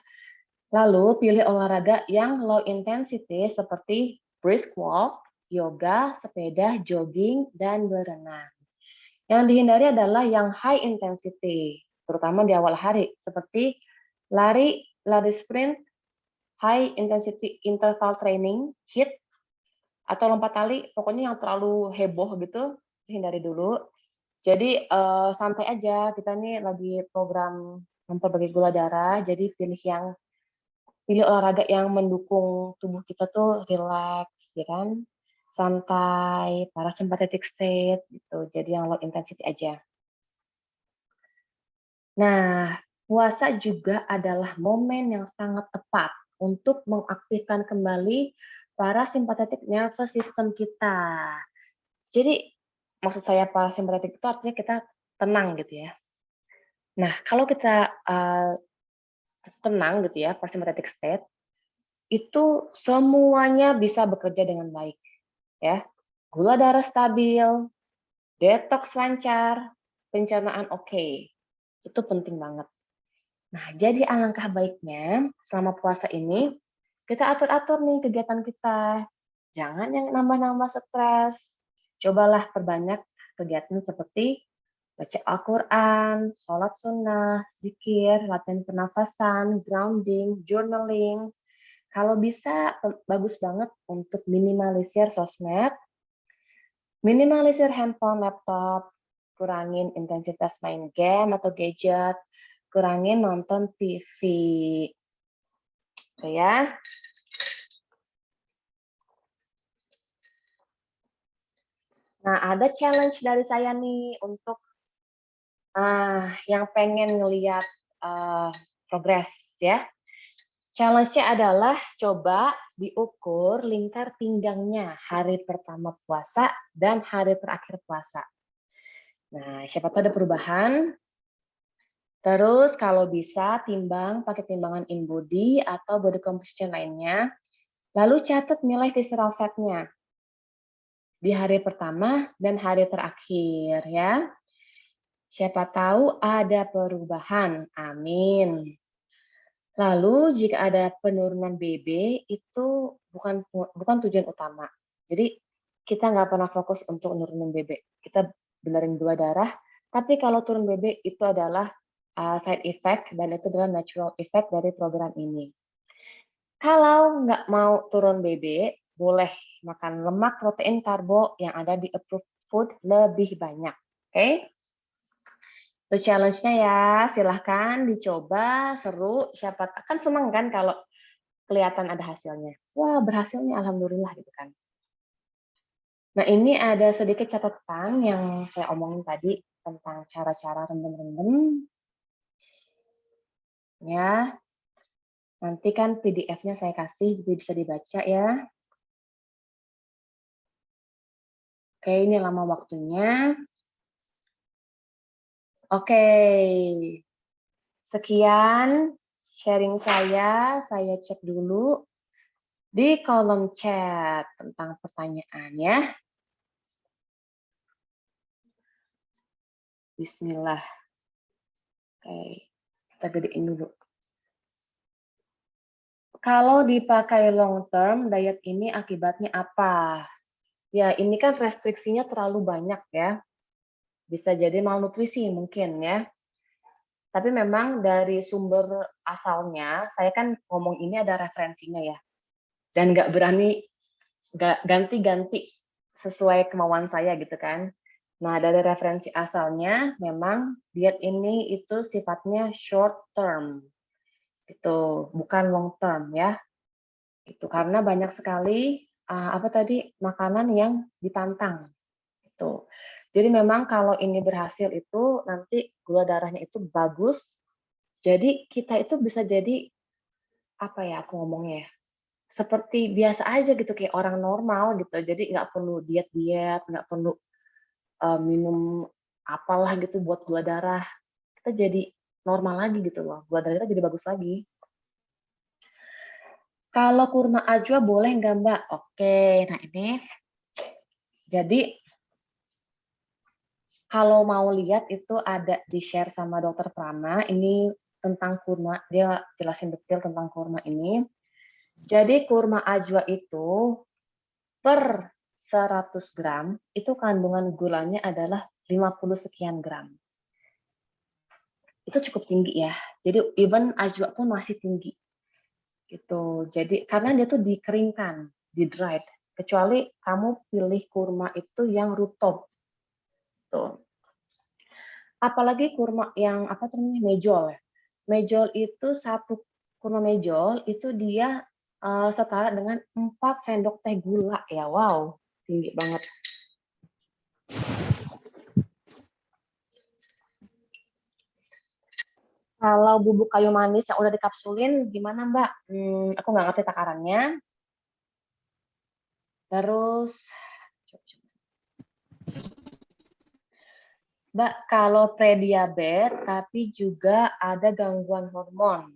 Lalu pilih olahraga yang low intensity seperti brisk walk, yoga, sepeda, jogging, dan berenang. Yang dihindari adalah yang high intensity, terutama di awal hari, seperti lari sprint, high intensity interval training, HIIT, atau lompat tali, pokoknya yang terlalu heboh gitu, hindari dulu. Jadi santai aja, kita nih lagi program memperbaiki gula darah, jadi pilih olahraga yang mendukung tubuh kita tuh rileks, ya kan? Santai, parasympathetic state gitu. Jadi yang low intensity aja. Nah, puasa juga adalah momen yang sangat tepat untuk mengaktifkan kembali parasympathetic nervous system kita. Jadi maksud saya parasympathetic itu artinya kita tenang gitu ya. Nah, kalau kita tenang gitu ya, parasympathetic state, itu semuanya bisa bekerja dengan baik ya. Gula darah stabil, detoks lancar, pencernaan oke. Itu penting banget. Nah, jadi alangkah baiknya selama puasa ini kita atur-atur nih kegiatan kita. Jangan yang nambah-nambah stres. Cobalah perbanyak kegiatan seperti baca Al-Quran, sholat sunnah, zikir, latihan pernafasan, grounding, journaling. Kalau bisa, bagus banget untuk minimalisir sosmed, minimalisir handphone, laptop, kurangin intensitas main game atau gadget, kurangin nonton TV. Oke ya. Nah, ada challenge dari saya nih untuk yang pengen ngelihat progres ya. Challenge-nya adalah coba diukur lingkar pinggangnya hari pertama puasa dan hari terakhir puasa. Nah, siapa tahu ada perubahan. Terus kalau bisa timbang pakai timbangan InBody atau body composition lainnya. Lalu catat nilai visceral fat-nya di hari pertama dan hari terakhir ya. Siapa tahu ada perubahan. Amin. Lalu jika ada penurunan BB itu bukan tujuan utama. Jadi kita nggak pernah fokus untuk nurunin BB. Kita benerin gula darah. Tapi kalau turun BB itu adalah side effect dan itu adalah natural effect dari program ini. Kalau nggak mau turun BB, boleh makan lemak, protein, karbo yang ada di approved food lebih banyak. Oke? Itu challenge-nya ya, silahkan dicoba, seru. Siapa kan seneng kan kalau kelihatan ada hasilnya. Wah, berhasil nih, alhamdulillah gitu kan. Nah, ini ada sedikit catatan yang saya omongin tadi tentang cara-cara rendem-rendem. Ya, nanti kan PDF-nya saya kasih, jadi bisa dibaca ya. Oke, ini lama waktunya. Oke, sekian sharing saya cek dulu di kolom chat tentang pertanyaan ya. Bismillah. Oke, kita gedein dulu. Kalau dipakai long term, diet ini akibatnya apa? Ya, ini kan restriksinya terlalu banyak ya. Bisa jadi malnutrisi mungkin ya. Tapi memang dari sumber asalnya, saya kan ngomong ini ada referensinya ya. Dan nggak berani ganti-ganti sesuai kemauan saya gitu kan. Nah, dari referensi asalnya memang diet ini itu sifatnya short term. Itu bukan long term ya. Itu karena banyak sekali makanan yang ditantang. Itu. Jadi memang kalau ini berhasil itu nanti gula darahnya itu bagus. Jadi kita itu bisa jadi apa ya aku ngomongnya ya, seperti biasa aja gitu kayak orang normal gitu. Jadi nggak perlu diet-diet, nggak perlu minum apalah gitu buat gula darah. Kita jadi normal lagi gitu loh. Gula darah kita jadi bagus lagi. Kalau kurma ajwa boleh nggak Mbak? Oke, nah ini jadi kalau mau lihat itu ada di-share sama Dokter Prana, ini tentang kurma, dia jelasin detail tentang kurma ini. Jadi kurma ajwa itu per 100 gram, itu kandungan gulanya adalah 50 sekian gram. Itu cukup tinggi ya. Jadi even ajwa pun masih tinggi. Gitu. Jadi karena dia tuh dikeringkan, di-dried. Kecuali kamu pilih kurma itu yang rutop. Tuh. Apalagi kurma yang apa namanya mejol ya. Mejol itu satu kurma mejol itu dia setara dengan 4 sendok teh gula ya. Wow, tinggi banget. Kalau bubuk kayu manis yang udah dikapsulin gimana Mbak? Aku nggak ngerti takarannya. Terus, Mbak, kalau prediabetes tapi juga ada gangguan hormon,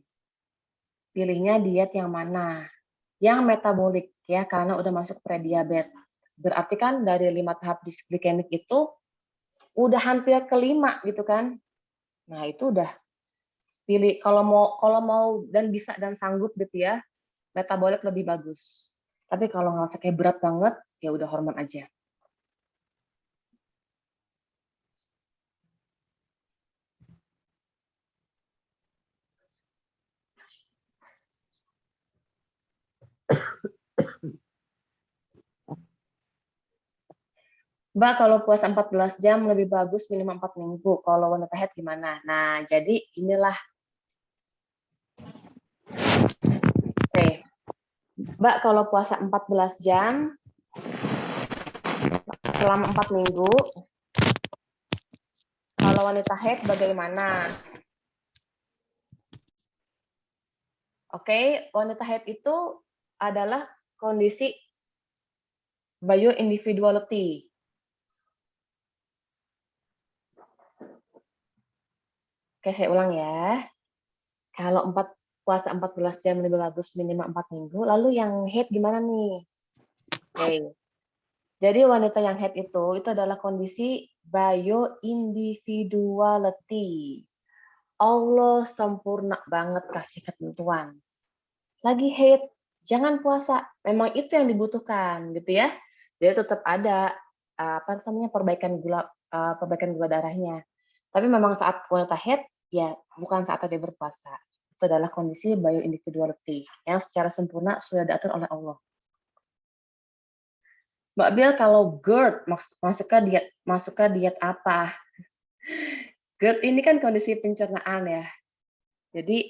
pilihnya diet yang mana? Yang metabolik ya, karena udah masuk prediabetes. Berarti kan dari 5 tahap disglikemik itu udah hampir kelima gitu kan. Nah itu udah pilih kalau mau dan bisa dan sanggup gitu ya, metabolik lebih bagus. Tapi kalau ngerasa kayak berat banget, ya udah hormon aja. Mbak, kalau puasa 14 jam lebih bagus minimal 4 minggu. Kalau wanita haid gimana? Nah, jadi inilah. Oke. Mbak, kalau puasa 14 jam selama 4 minggu, kalau wanita haid bagaimana? Oke, wanita haid itu adalah kondisi bioindividuality. Oke, saya ulang ya. Kalau puasa 14 jam lebih bagus minimal 4 minggu, lalu yang haid gimana nih? Oke. Jadi wanita yang haid itu adalah kondisi bioindividuality. Allah sempurna banget kasih ketentuan. Lagi haid, jangan puasa. Memang itu yang dibutuhkan, gitu ya. Jadi tetap ada apa namanya perbaikan gula darahnya. Tapi memang saat wanita haid, ya bukan saat dia berpuasa. Itu adalah kondisi bioindividuality yang secara sempurna sudah diatur oleh Allah. Mbak Bill, kalau GERD masuknya diet apa? GERD ini kan kondisi pencernaan ya. Jadi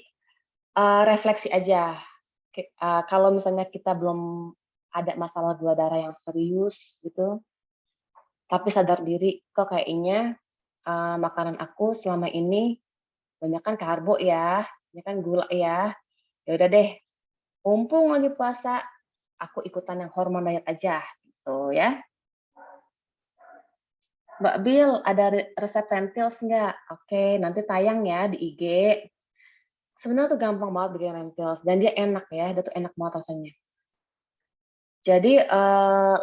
refleksi aja. Kalau misalnya kita belum ada masalah gula darah yang serius gitu, tapi sadar diri kok kayaknya makanan aku selama ini banyak kan karbo ya, banyak kan gula ya. Ya udah deh, mumpung lagi puasa, aku ikutan yang hormon diet aja gitu ya. Mbak Bill, ada resep lentils nggak? Oke, nanti tayang ya di IG. Sebenarnya tuh gampang banget bikin lentils dan dia enak ya, dia tuh enak banget rasanya. Jadi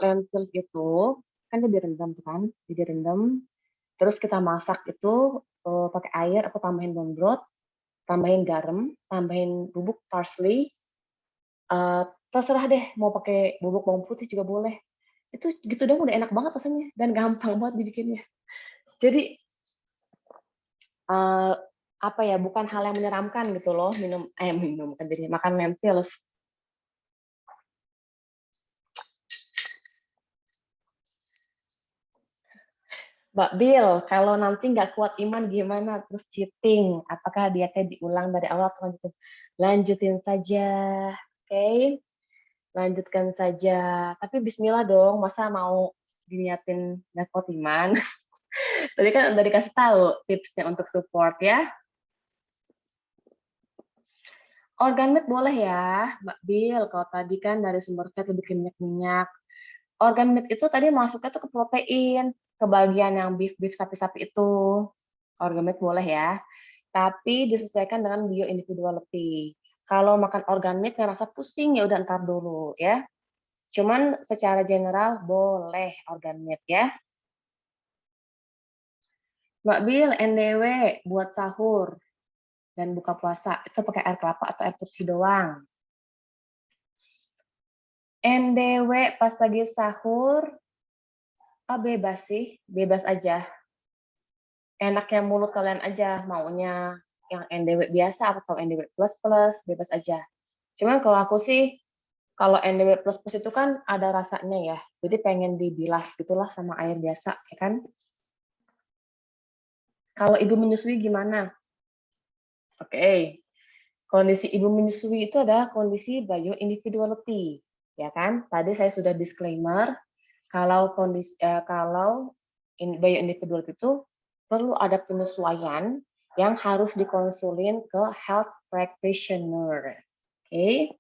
lentils itu kan dia direndam tuh kan, direndam. Terus kita masak itu pakai air, aku tambahin bawang brot, tambahin garam, tambahin bubuk parsley. Terserah deh mau pakai bubuk bawang putih juga boleh. Itu gitu dong udah enak banget rasanya dan gampang banget dibikinnya. Jadi apa ya, bukan hal yang menyeramkan gitu loh minum kan jadi makan lentils. Mbak Bill, kalau nanti nggak kuat iman gimana? Terus cheating, apakah dietnya diulang dari awal atau lanjutin? Lanjutin saja, oke? Lanjutkan saja. Tapi Bismillah dong, masa mau diniatin nggak kuat iman? Tadi kan udah dikasih tahu tipsnya untuk support ya. Organ meat boleh ya, Mbak Bill. Kalau tadi kan dari sumber fat lebih minyak-minyak. Organ meat itu tadi masuknya tuh ke protein, ke bagian yang beef sapi-sapi itu. Organ meat boleh ya, tapi disesuaikan dengan bioindividuality. Kalau makan organ meat ngerasa pusing ya udah ntar dulu ya. Cuman secara general boleh organ meat ya. Mbak Bil, NDW buat sahur dan buka puasa itu pakai air kelapa atau air putih doang? NDW pas lagi sahur, bebas sih, bebas aja. Enaknya mulut kalian aja, maunya yang NDW biasa atau NDW plus, bebas aja. Cuman kalau aku sih, kalau NDW plus itu kan ada rasanya ya, jadi pengen dibilas gitulah sama air biasa, ya kan? Kalau ibu menyusui gimana? Oke. Kondisi ibu menyusui itu adalah kondisi bioindividuality, ya kan? Tadi saya sudah disclaimer kalau bioindividuality itu perlu ada penyesuaian yang harus dikonsulin ke health practitioner. Oke.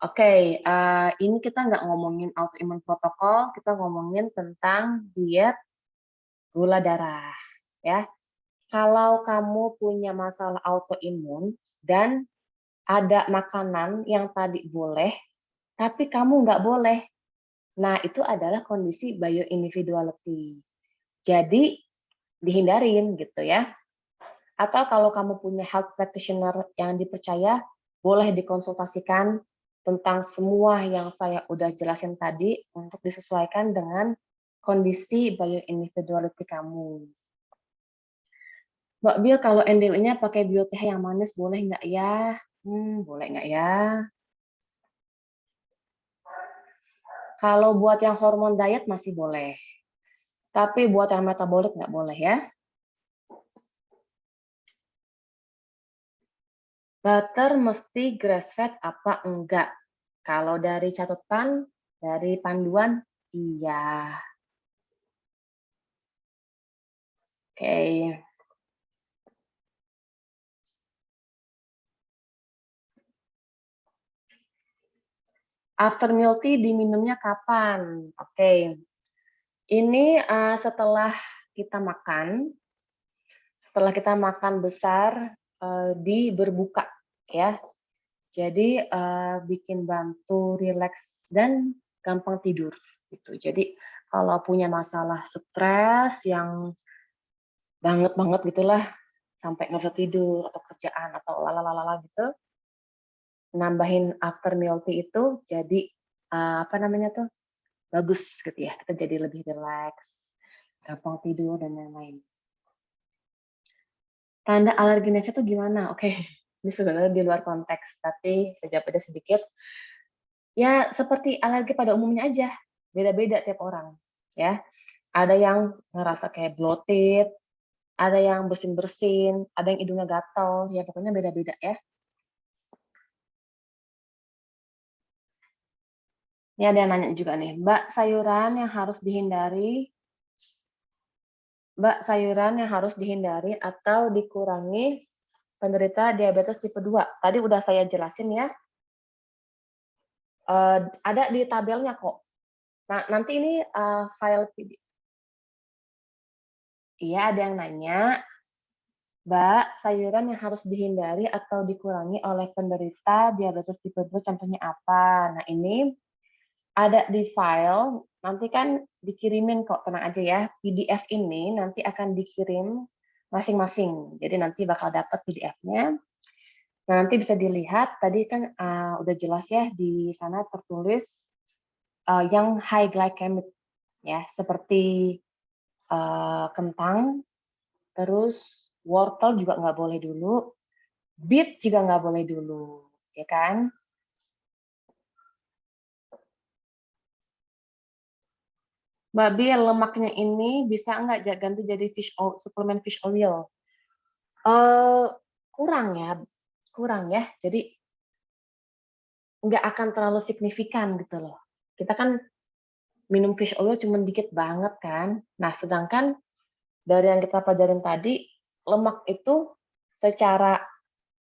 Oke, ini kita nggak ngomongin autoimmune protokol, kita ngomongin tentang diet gula darah, ya. Kalau kamu punya masalah autoimun dan ada makanan yang tadi boleh, tapi kamu nggak boleh. Nah, itu adalah kondisi bioindividuality. Jadi, dihindarin gitu ya. Atau kalau kamu punya health practitioner yang dipercaya, boleh dikonsultasikan tentang semua yang saya udah jelasin tadi untuk disesuaikan dengan kondisi bioindividuality kamu. Mbak Bil, kalau NDW-nya pakai bioteh yang manis boleh nggak ya? Boleh nggak ya? Kalau buat yang hormon diet masih boleh. Tapi buat yang metabolik nggak boleh ya. Butter mesti grass fed apa enggak? Kalau dari catatan, dari panduan, iya. Oke. After meal tea diminumnya kapan? Oke. Ini setelah kita makan besar di berbuka ya. Jadi bikin bantu rileks dan gampang tidur gitu. Jadi kalau punya masalah stres yang banget gitulah sampai nggak bisa tidur atau kerjaan atau lalalala gitu, nambahin after meal tea itu jadi apa namanya tuh bagus gitu ya. Kita jadi lebih rileks, gampang tidur dan lain-lain. Tanda alerginesnya tuh gimana? Oke, ini sebenarnya di luar konteks, tapi saya jawab aja sedikit. Ya seperti alergi pada umumnya aja, beda-beda tiap orang. Ya, ada yang ngerasa kayak bloated, ada yang bersin-bersin, ada yang hidungnya gatal, ya pokoknya beda-beda ya. Ini ada yang nanya juga nih, Mbak sayuran yang harus dihindari atau dikurangi penderita diabetes tipe 2. Tadi udah saya jelasin ya. Ada di tabelnya kok. Nah, nanti ini file PDF. Iya, ada yang nanya, Mbak, sayuran yang harus dihindari atau dikurangi oleh penderita diabetes tipe 2 contohnya apa? Nah, ini ada di file, nanti kan dikirimin kok, tenang aja ya. PDF ini nanti akan dikirim masing-masing. Jadi nanti bakal dapat PDF-nya. Nah, nanti bisa dilihat, tadi kan udah jelas ya, di sana tertulis yang high glycemic, ya, seperti kentang, terus wortel juga nggak boleh dulu, beet juga nggak boleh dulu, ya kan? Mbak Bil, lemaknya ini bisa nggak ganti jadi suplemen fish oil? Kurang ya. Jadi nggak akan terlalu signifikan gitu loh. Kita kan minum fish oil cuma dikit banget kan. Nah, sedangkan dari yang kita pelajarin tadi, lemak itu secara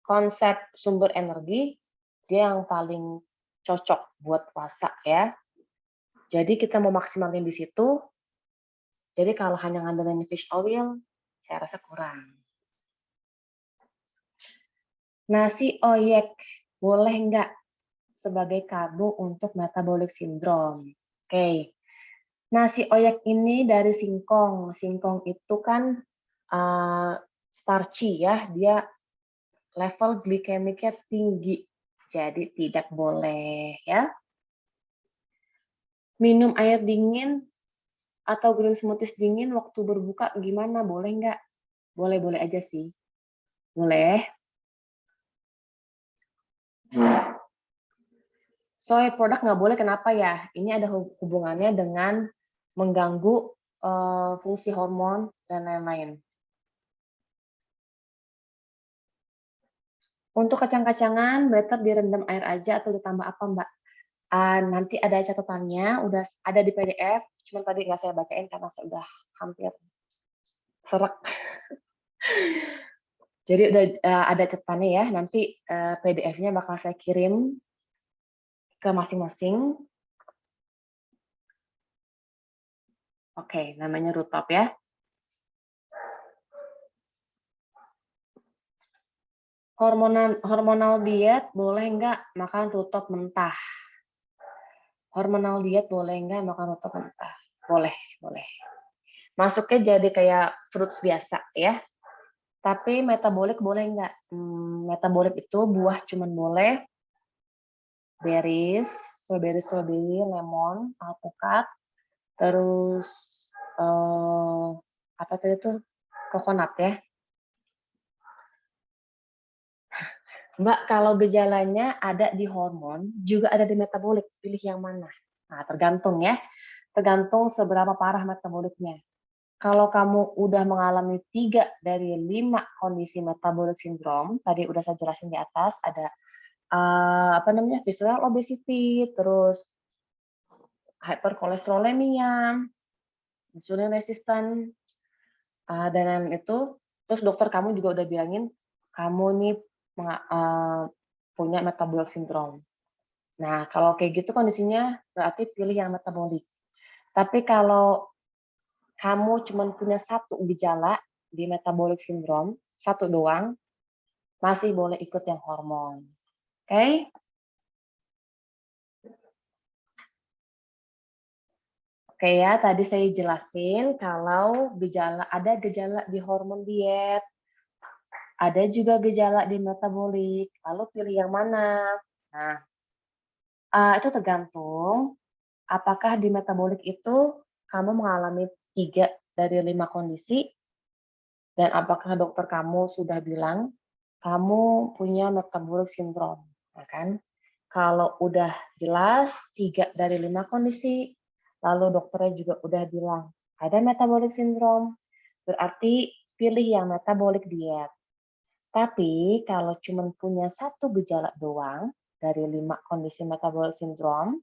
konsep sumber energi, dia yang paling cocok buat puasa ya. Jadi kita mau maksimalin di situ, jadi kalau hanya ngandelin fish oil, saya rasa kurang. Nasi oyek, boleh nggak sebagai karbo untuk metabolic syndrome? Oke. Nasi oyek ini dari singkong. Singkong itu kan starchy ya, dia level glikemiknya tinggi. Jadi tidak boleh ya. Minum air dingin atau green smoothies dingin waktu berbuka gimana? Boleh nggak? Boleh-boleh aja sih. Boleh. Soy produk nggak boleh, kenapa ya? Ini ada hubungannya dengan mengganggu fungsi hormon dan lain-lain. Untuk kacang-kacangan, better direndam air aja atau ditambah apa, Mbak? Nanti ada catatannya, udah ada di PDF, cuma tadi nggak saya bacain karena saya udah hampir serak. Jadi udah ada catatannya ya, nanti PDF-nya bakal saya kirim ke masing-masing. Oke, namanya Rutop ya. Hormonal diet boleh nggak makan Rutop mentah? Hormonal diet boleh nggak makan Rutop mentah? Boleh, boleh. Masuknya jadi kayak fruits biasa ya. Tapi metabolik boleh nggak? Metabolik itu buah cuman boleh berries, strawberry, lemon, alpukat, terus apa tadi itu coconut ya. Mbak, kalau gejalanya ada di hormon, juga ada di metabolik, pilih yang mana? Nah, tergantung ya. Tergantung seberapa parah metaboliknya. Kalau kamu udah mengalami 3 dari 5 kondisi metabolic syndrome, tadi udah saya jelasin di atas, ada visceral obesity, terus hyperkolesterolemia, insulin resistant, dan lain itu, terus dokter kamu juga udah bilangin, kamu nih punya metabolic syndrome. Nah, kalau kayak gitu kondisinya berarti pilih yang metabolik. Tapi kalau kamu cuma punya 1 gejala di metabolic syndrome, 1 doang, masih boleh ikut yang hormon. Oke? Oke ya, tadi saya jelasin kalau ada gejala di hormon diet, ada juga gejala di metabolik, lalu pilih yang mana? Nah, itu tergantung apakah di metabolik itu kamu mengalami 3 dari 5 kondisi, dan apakah dokter kamu sudah bilang kamu punya metabolic syndrome, ya kan? Kalau udah jelas 3 dari 5 kondisi, lalu dokternya juga udah bilang ada metabolic syndrome, berarti pilih yang metabolic diet. Tapi kalau cuma punya 1 gejala doang dari 5 kondisi metabolic syndrome,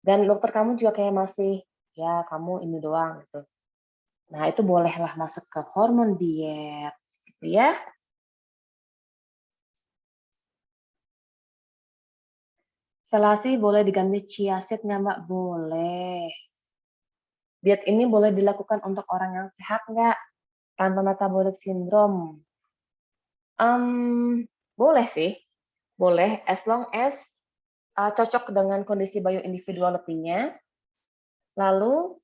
dan dokter kamu juga kayak masih, ya kamu ini doang gitu. Nah itu bolehlah masuk ke hormon diet, gitu ya. Selasi boleh diganti chia seed nggak, Mbak? Boleh. Diet ini boleh dilakukan untuk orang yang sehat nggak? Tanpa metabolic syndrome? Boleh sih. Boleh, as long as cocok dengan kondisi bioindividuality-nya, lalu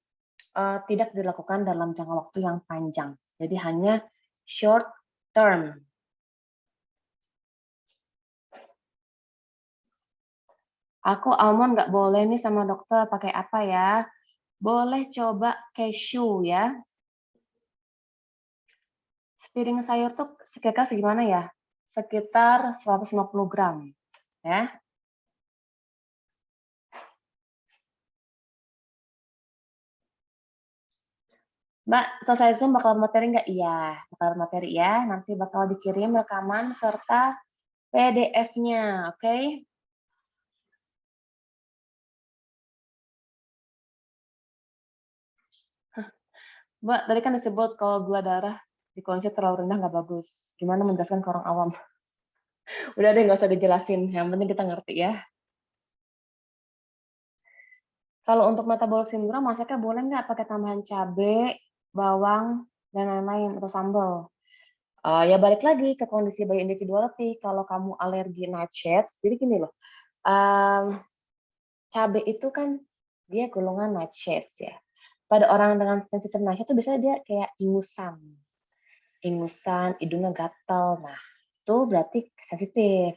tidak dilakukan dalam jangka waktu yang panjang. Jadi hanya short term. Aku almond nggak boleh nih sama dokter, pakai apa ya? Boleh coba cashew ya. Sepiring sayur tuh sekitar segimana ya? Sekitar 150 gram. Ya. Mbak, selesai Zoom bakal materi nggak? Iya, bakal materi ya. Nanti bakal dikirim rekaman serta PDF-nya, oke? Mbak, tadi kan disebut kalau gula darah di kondisi terlalu rendah nggak bagus. Gimana menjelaskan ke orang awam? Udah deh, nggak usah dijelasin. Yang penting kita ngerti ya. Kalau untuk metabolic syndrome, masaknya boleh nggak pakai tambahan cabai, bawang, dan lain-lain, atau sambal? Ya balik lagi ke kondisi bioindividuality. Kalau kamu alergi nightshades, jadi gini loh, cabai itu kan dia golongan nightshades ya. Pada orang dengan sensitif nightshades itu biasanya dia kayak ingusan, hidungnya gatal. Nah, itu berarti sensitif.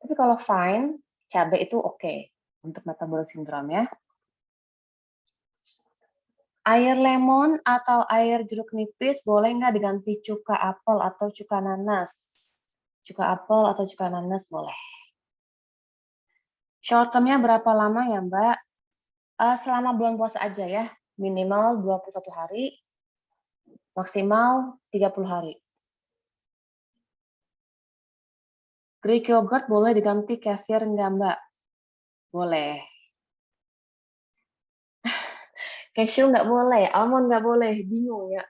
Tapi kalau fine, cabai itu oke untuk metabolic syndrome ya. Air lemon atau air jeruk nipis boleh nggak diganti cuka apel atau cuka nanas? Cuka apel atau cuka nanas boleh. Short term-nya berapa lama ya, Mbak? Selama bulan puasa aja ya, minimal 21 hari, maksimal 30 hari. Greek yogurt boleh diganti kefir nggak, Mbak? Boleh. Cashew nggak boleh, almond nggak boleh, bingung ya.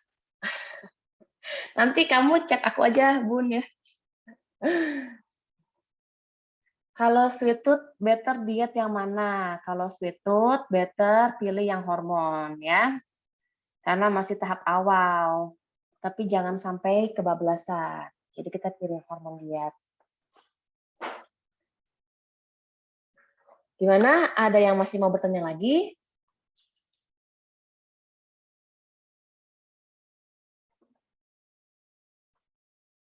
Nanti kamu cek aku aja, Bun ya. Kalau sweet tooth, better diet yang mana? Kalau sweet tooth, better pilih yang hormon ya. Karena masih tahap awal. Tapi jangan sampai kebablasan. Jadi kita pilih hormon diet. Gimana? Ada yang masih mau bertanya lagi?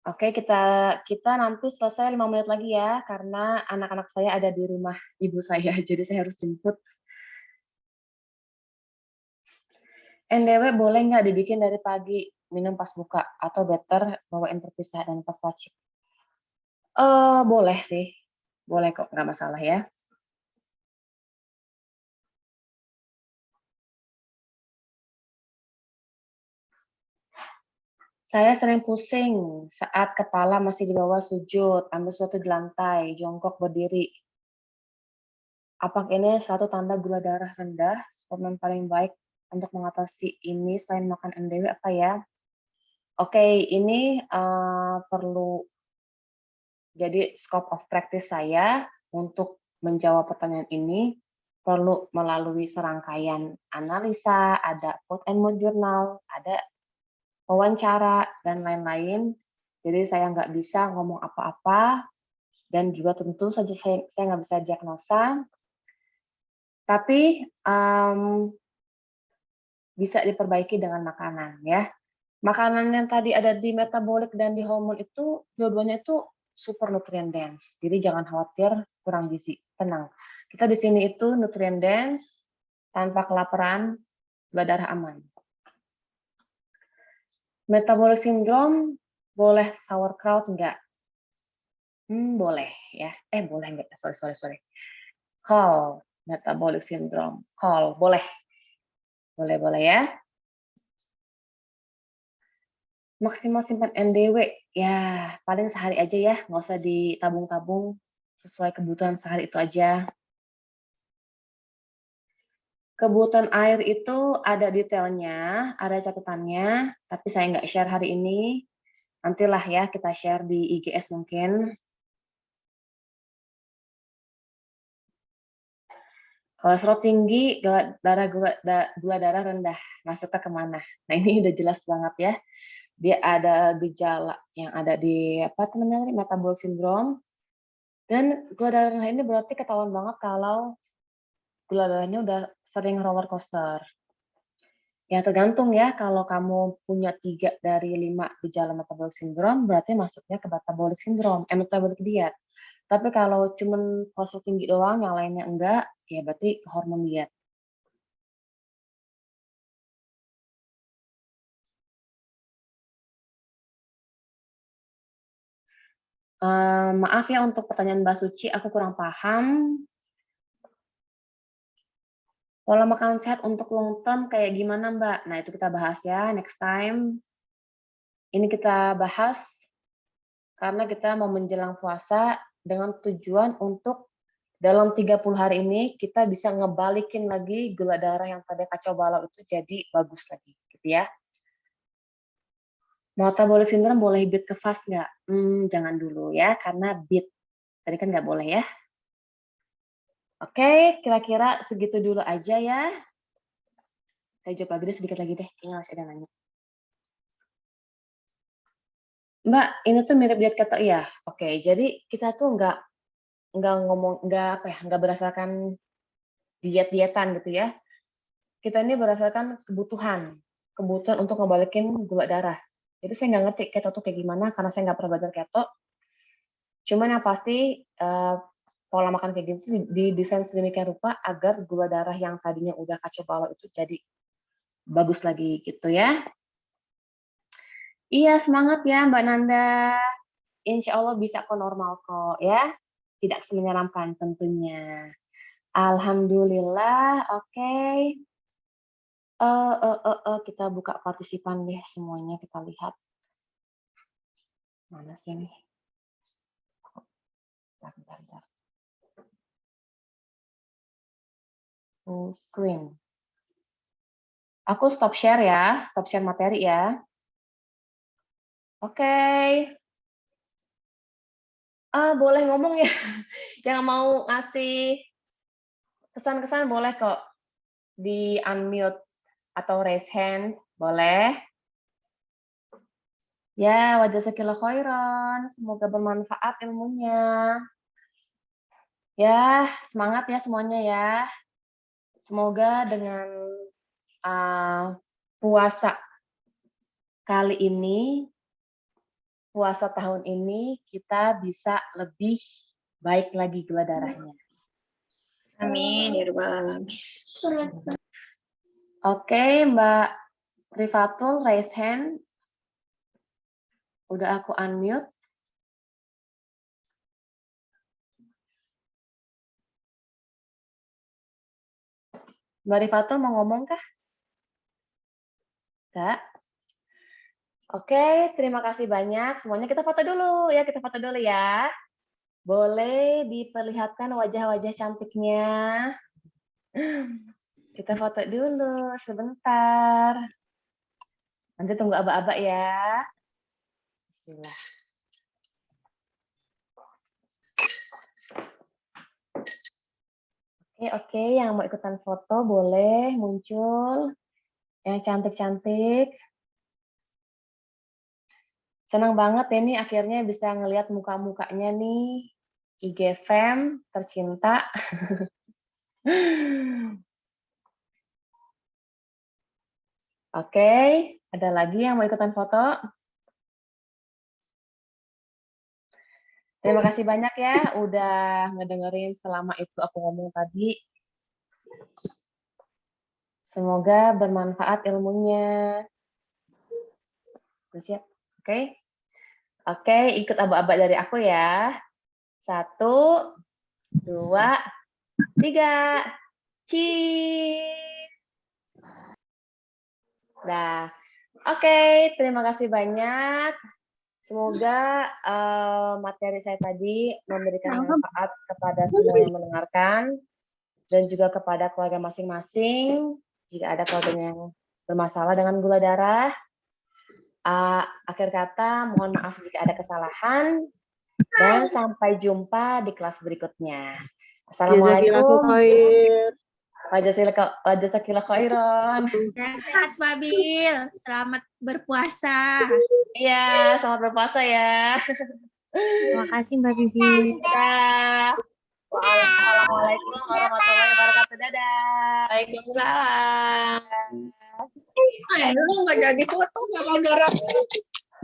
Oke, kita nanti selesai 5 menit lagi ya, karena anak-anak saya ada di rumah ibu saya, jadi saya harus jemput. NDW boleh nggak dibikin dari pagi, minum pas buka, atau better bawain terpisah dan pas wajib? Boleh sih, boleh kok, nggak masalah ya. Saya sering pusing saat kepala masih di bawah sujud, ambil sesuatu di lantai, jongkok berdiri. Apakah ini suatu tanda gula darah rendah? Suplemen paling baik untuk mengatasi ini selain makan NDW apa ya? Oke, ini perlu jadi scope of practice saya untuk menjawab pertanyaan ini perlu melalui serangkaian analisa, ada food and mood journal, ada wawancara, dan lain-lain. Jadi saya nggak bisa ngomong apa-apa, dan juga tentu saja saya nggak bisa diagnosa, tapi bisa diperbaiki dengan makanan ya. Makanan yang tadi ada di metabolik dan di hormon itu, dua-duanya itu super nutrient dense. Jadi jangan khawatir kurang gizi, tenang. Kita di sini itu nutrient dense, tanpa kelaparan, gula darah aman. Metabolic syndrome, boleh sauerkraut enggak? Boleh ya. Boleh enggak? Sorry. Col, metabolic syndrome. Col, boleh. Boleh ya. Maksimal simpan NDW, ya paling sehari aja ya, nggak usah ditabung-tabung, sesuai kebutuhan sehari itu aja. Kebutuhan air itu ada detailnya, ada catatannya, tapi saya nggak share hari ini. Nantilah ya kita share di IGS mungkin. Kolesterol tinggi, gula darah rendah, masuknya kemana? Nah ini udah jelas banget ya. Dia ada gejala yang ada di namanya metabolic syndrome, dan gula darah rendah ini berarti ketahuan banget kalau gula darahnya udah sering roller coaster. Ya tergantung ya, kalau kamu punya 3 dari 5 gejala metabolic syndrome, berarti masuknya ke metabolic syndrome, metabolic diet. Tapi kalau cuman kolesterol tinggi doang, yang lainnya enggak, ya berarti ke hormon diet. Maaf ya untuk pertanyaan Mbak Suci, aku kurang paham. Pola makan sehat untuk long term kayak gimana Mbak? Nah itu kita bahas ya next time. Ini kita bahas karena kita mau menjelang puasa dengan tujuan untuk dalam 30 hari ini kita bisa ngebalikin lagi gula darah yang tadi kacau balau itu jadi bagus lagi, gitu ya. Metabolic syndrome boleh beat ke fast nggak? Jangan dulu ya, karena beat tadi kan nggak boleh ya. Oke, kira-kira segitu dulu aja ya. Saya jawab lagi deh, sedikit lagi deh, kayaknya masih ada nanya. Mbak, ini tuh mirip diet keto ya? Oke, jadi kita tuh nggak berdasarkan diet-dietan gitu ya. Kita ini berdasarkan kebutuhan untuk ngebalikin gula darah. Jadi saya nggak ngerti keto tuh kayak gimana karena saya nggak pernah belajar keto. Cuman yang pasti pola makan kayak gitu didesain sedemikian rupa agar gula darah yang tadinya udah kacau balau itu jadi bagus lagi gitu ya. Iya semangat ya Mbak Nanda. Insya Allah bisa kok normal kok ya. Tidak menyeramkan tentunya. Alhamdulillah, oke. Kita buka partisipan deh semuanya, kita lihat. Mana sih nih? Bentar. Full screen. Aku stop share ya, stop share materi ya. Oke. Boleh ngomong ya. Yang mau ngasih kesan-kesan boleh kok di unmute atau raise hand, boleh. Ya, wajazakillahu khairan. Semoga bermanfaat ilmunya. Ya, semangat ya semuanya ya. Semoga dengan puasa kali ini, puasa tahun ini, kita bisa lebih baik lagi gula darahnya. Amin. Ya Rabbal Alamin. Oke, Mbak Rifatul, raise hand. Udah aku unmute. Mbak Rifatul mau ngomong kah? Enggak? Oke, terima kasih banyak. Semuanya kita foto dulu ya, kita foto dulu ya. Boleh diperlihatkan wajah-wajah cantiknya. Kita foto dulu sebentar. Nanti tunggu aba-aba ya. Bismillah. Oke, yang mau ikutan foto boleh muncul. Yang cantik-cantik. Senang banget ya nih akhirnya bisa ngelihat muka-mukanya nih. IG Fam tercinta. Oke, ada lagi yang mau ikutan foto? Terima kasih banyak ya udah ngedengerin selama itu aku ngomong tadi. Semoga bermanfaat ilmunya. Siap? Oke. Oke, ikut aba-aba dari aku ya. 1, 2, 3. Cheese. Nah, oke, terima kasih banyak. Semoga materi saya tadi memberikan manfaat kepada semua yang mendengarkan dan juga kepada keluarga masing-masing. Jika ada keluarga yang bermasalah dengan gula darah, akhir kata mohon maaf jika ada kesalahan dan sampai jumpa di kelas berikutnya. Assalamualaikum. Wajazakillahu khairan. Sehat Pak Bil, selamat berpuasa. Iya, selamat berpuasa ya. Terima kasih Mbak Bibi. Dadah. Waalaikumsalam warahmatullahi wabarakatuh. Dadah. Waalaikumsalam. Lu nggak jadi foto gara-gara